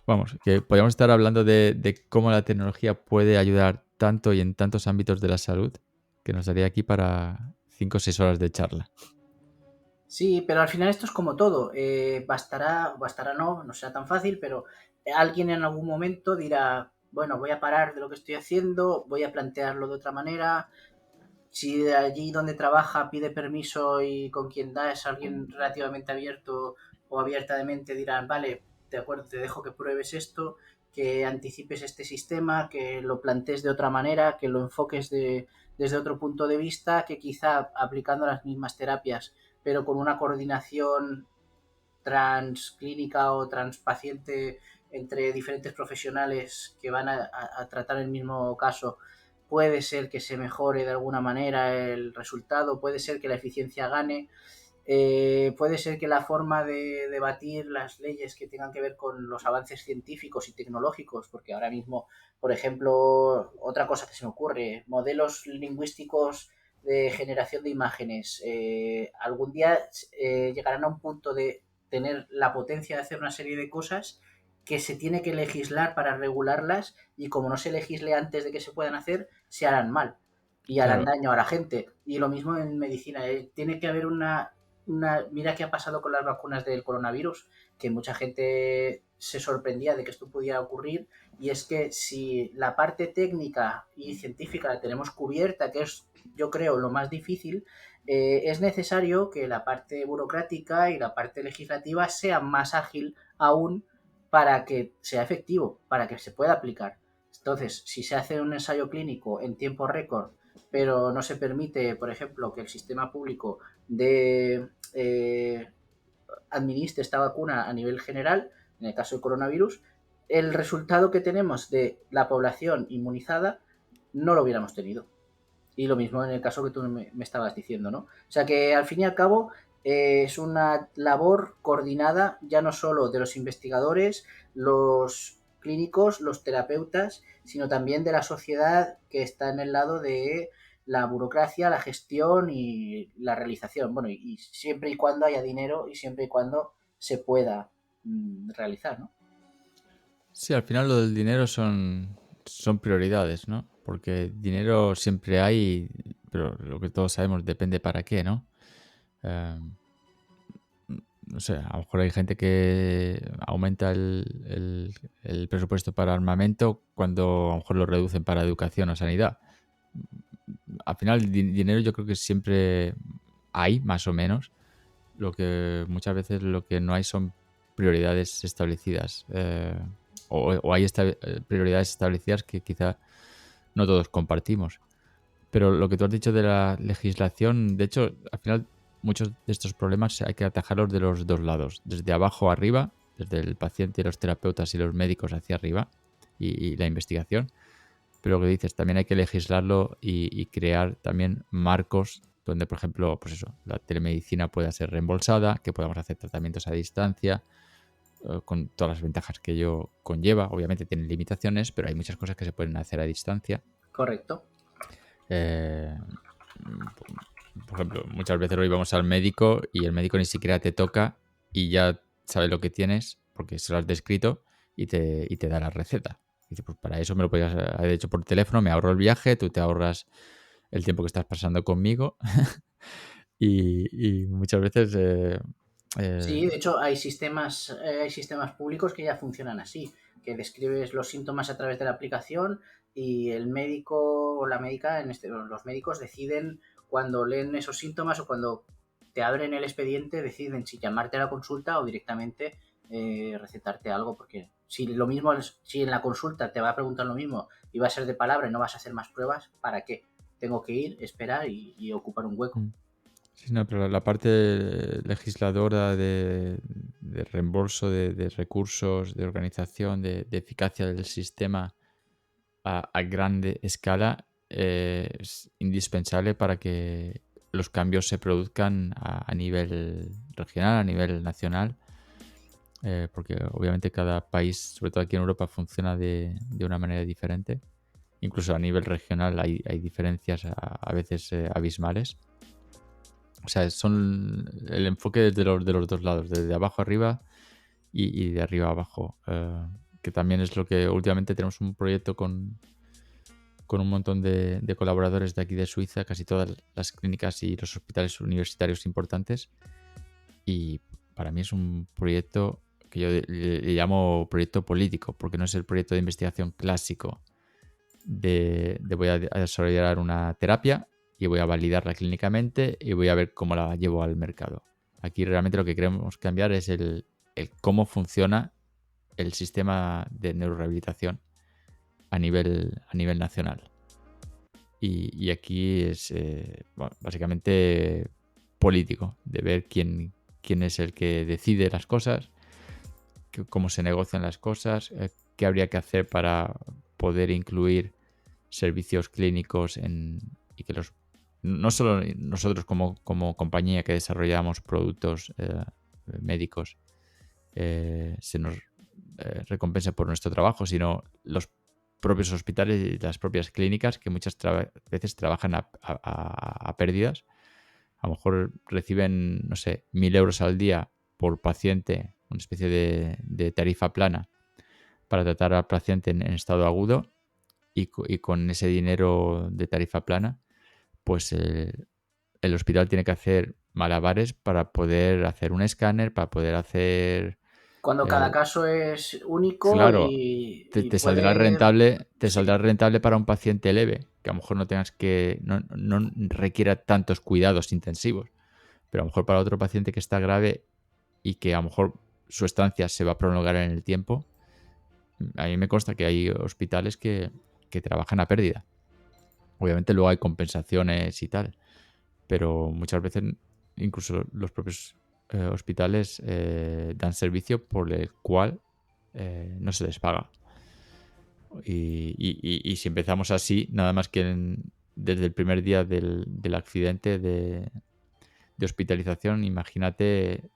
Vamos, que podríamos estar hablando de cómo la tecnología puede ayudar tanto y en tantos ámbitos de la salud, que nos daría aquí para 5 o 6 horas de charla. Sí, pero al final esto es como todo. Bastará no será tan fácil, pero alguien en algún momento dirá, bueno, voy a parar de lo que estoy haciendo, voy a plantearlo de otra manera. Si de allí donde trabaja pide permiso y con quien da es alguien relativamente abierto o abierta de mente, dirán, vale, de acuerdo, te dejo que pruebes esto, que anticipes este sistema, que lo plantees de otra manera, que lo enfoques desde otro punto de vista, que quizá aplicando las mismas terapias, pero con una coordinación transclínica o transpaciente entre diferentes profesionales que van a tratar el mismo caso, puede ser que se mejore de alguna manera el resultado, puede ser que la eficiencia gane, puede ser que la forma de debatir las leyes que tengan que ver con los avances científicos y tecnológicos, porque ahora mismo, por ejemplo, otra cosa que se me ocurre, modelos lingüísticos de generación de imágenes, algún día llegarán a un punto de tener la potencia de hacer una serie de cosas que se tiene que legislar para regularlas, y como no se legisle antes de que se puedan hacer, se harán mal y harán Claro. daño a la gente. Y lo mismo en medicina, tiene que haber mira qué ha pasado con las vacunas del coronavirus, que mucha gente se sorprendía de que esto pudiera ocurrir, y es que si la parte técnica y científica la tenemos cubierta, que es, yo creo, lo más difícil, es necesario que la parte burocrática y la parte legislativa sea más ágil aún para que sea efectivo, para que se pueda aplicar. Entonces, si se hace un ensayo clínico en tiempo récord, pero no se permite, por ejemplo, que el sistema público administre esta vacuna a nivel general, en el caso del coronavirus, el resultado que tenemos de la población inmunizada no lo hubiéramos tenido. Y lo mismo en el caso que tú me estabas diciendo, ¿no? O sea que al fin y al cabo es una labor coordinada ya no solo de los investigadores, los clínicos, los terapeutas, sino también de la sociedad que está en el lado de la burocracia, la gestión y la realización. Bueno, y siempre y cuando haya dinero y siempre y cuando se pueda realizar, ¿no? Sí, al final lo del dinero son prioridades, ¿no? Porque dinero siempre hay, pero lo que todos sabemos depende para qué, ¿no? Eh, no sé, a lo mejor hay gente que aumenta el presupuesto para armamento cuando a lo mejor lo reducen para educación o sanidad. Al final, dinero yo creo que siempre hay, más o menos. Lo que muchas veces lo que no hay son prioridades establecidas. O hay prioridades establecidas que quizá no todos compartimos. Pero lo que tú has dicho de la legislación, de hecho, al final muchos de estos problemas hay que atajarlos de los dos lados, desde abajo a arriba, desde el paciente, los terapeutas y los médicos hacia arriba, y la investigación. Pero lo que dices, también hay que legislarlo y crear también marcos donde, por ejemplo, pues eso, la telemedicina pueda ser reembolsada, que podamos hacer tratamientos a distancia, con todas las ventajas que ello conlleva. Obviamente tienen limitaciones, pero hay muchas cosas que se pueden hacer a distancia. Correcto. Eh, por ejemplo, muchas veces hoy vamos al médico y el médico ni siquiera te toca y ya sabe lo que tienes porque se lo has descrito y te da la receta. Y dice, pues para eso me lo podías haber hecho por teléfono, me ahorro el viaje, tú te ahorras el tiempo que estás pasando conmigo y muchas veces Sí, de hecho hay sistemas públicos que ya funcionan así, que describes los síntomas a través de la aplicación y el médico o la médica, los médicos deciden cuando leen esos síntomas o cuando te abren el expediente, deciden si llamarte a la consulta o directamente recetarte algo, porque si lo mismo, si en la consulta te va a preguntar lo mismo y va a ser de palabra y no vas a hacer más pruebas, ¿para qué? Tengo que ir, esperar y ocupar un hueco. mm, sí, no, pero la parte legisladora de reembolso de recursos, de organización, de eficacia del sistema a grande escala es indispensable para que los cambios se produzcan a nivel regional, a nivel nacional, porque obviamente cada país, sobre todo aquí en Europa, funciona de una manera diferente. Incluso a nivel regional hay diferencias a veces abismales. O sea, son el enfoque de los dos lados, desde abajo arriba y de arriba abajo. Que también es lo que últimamente tenemos un proyecto con un montón de colaboradores de aquí de Suiza, casi todas las clínicas y los hospitales universitarios importantes. Y para mí es un proyecto que yo le llamo proyecto político, porque no es el proyecto de investigación clásico de voy a desarrollar una terapia y voy a validarla clínicamente y voy a ver cómo la llevo al mercado. Aquí realmente lo que queremos cambiar es el cómo funciona el sistema de neurorehabilitación a nivel nacional. Y aquí es bueno, básicamente político, de ver quién es el que decide las cosas, cómo se negocian las cosas, qué habría que hacer para poder incluir servicios clínicos y que no solo nosotros como compañía que desarrollamos productos médicos se nos recompense por nuestro trabajo, sino los propios hospitales y las propias clínicas que muchas veces trabajan a pérdidas. A lo mejor reciben, no sé, 1.000 euros al día por paciente, una especie de tarifa plana para tratar al paciente en estado agudo y con ese dinero de tarifa plana, pues el hospital tiene que hacer malabares para poder hacer un escáner, para poder hacer Cuando cada eh, caso es único claro, y puede... te Sí, saldrá rentable para un paciente leve, que a lo mejor no tengas que, no requiera tantos cuidados intensivos, pero a lo mejor para otro paciente que está grave y que a lo mejor su estancia se va a prolongar en el tiempo, a mí me consta que hay hospitales que trabajan a pérdida. Obviamente luego hay compensaciones y tal, pero muchas veces incluso los propios hospitales dan servicio por el cual no se les paga. Y si empezamos así, nada más que desde el primer día del accidente de hospitalización, imagínate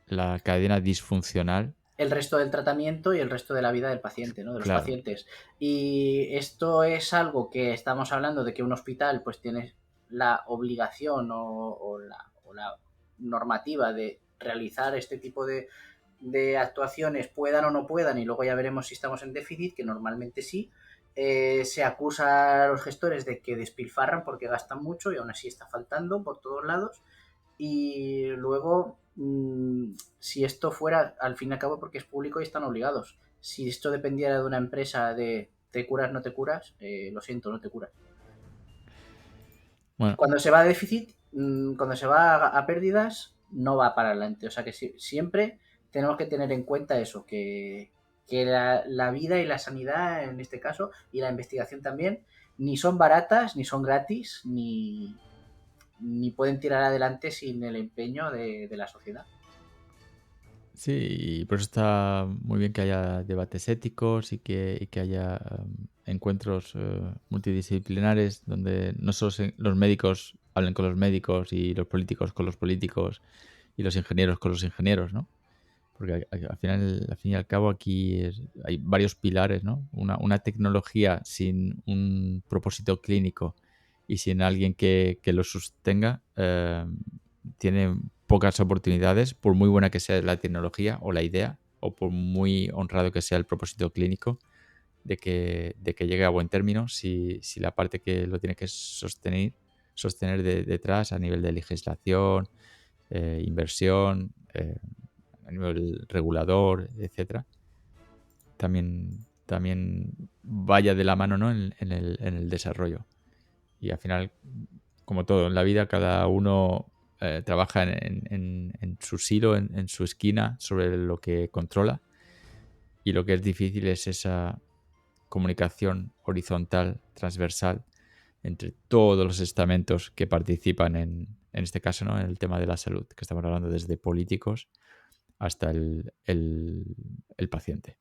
la cadena disfuncional. el resto del tratamiento y el resto de la vida del paciente, ¿no? De los Claro, pacientes. Y esto es algo que estamos hablando de que un hospital pues tiene la obligación o la normativa de realizar este tipo de actuaciones, puedan o no puedan, y luego ya veremos si estamos en déficit, que normalmente sí. Se acusa a los gestores de que despilfarran porque gastan mucho y aún así está faltando por todos lados. Y luego, si esto fuera, al fin y al cabo, porque es público y están obligados. Si esto dependiera de una empresa de te curas, no te curas, lo siento, no te curas. bueno, Cuando se va a déficit, cuando se va a pérdidas, no va para adelante. O sea que siempre tenemos que tener en cuenta eso, que la vida y la sanidad en este caso, y la investigación también, ni son baratas, ni son gratis, ni pueden tirar adelante sin el empeño de la sociedad. sí, y por eso está muy bien que haya debates éticos y que haya encuentros multidisciplinares donde no solo los médicos hablen con los médicos y los políticos con los políticos y los ingenieros con los ingenieros, ¿no? Porque al final, al fin y al cabo aquí hay varios pilares, ¿no? Una tecnología sin un propósito clínico y sin alguien que lo sostenga tiene pocas oportunidades, por muy buena que sea la tecnología o la idea, o por muy honrado que sea el propósito clínico, de que llegue a buen término si la parte que lo tiene que sostener detrás a nivel de legislación, inversión, a nivel regulador, etcétera, también vaya de la mano, ¿no? en el desarrollo. Y al final, como todo en la vida, cada uno trabaja en su silo, en su esquina, sobre lo que controla. Y lo que es difícil es esa comunicación horizontal, transversal, entre todos los estamentos que participan en este caso, ¿no? En el tema de la salud, que estamos hablando desde políticos hasta el paciente.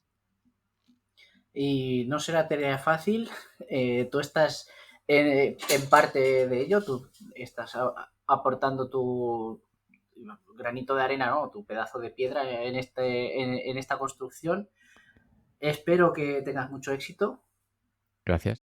Y no será tarea fácil. Tú estás en parte de ello, tú estás aportando tu granito de arena, ¿no? Tu pedazo de piedra en esta construcción. Espero que tengas mucho éxito. Gracias.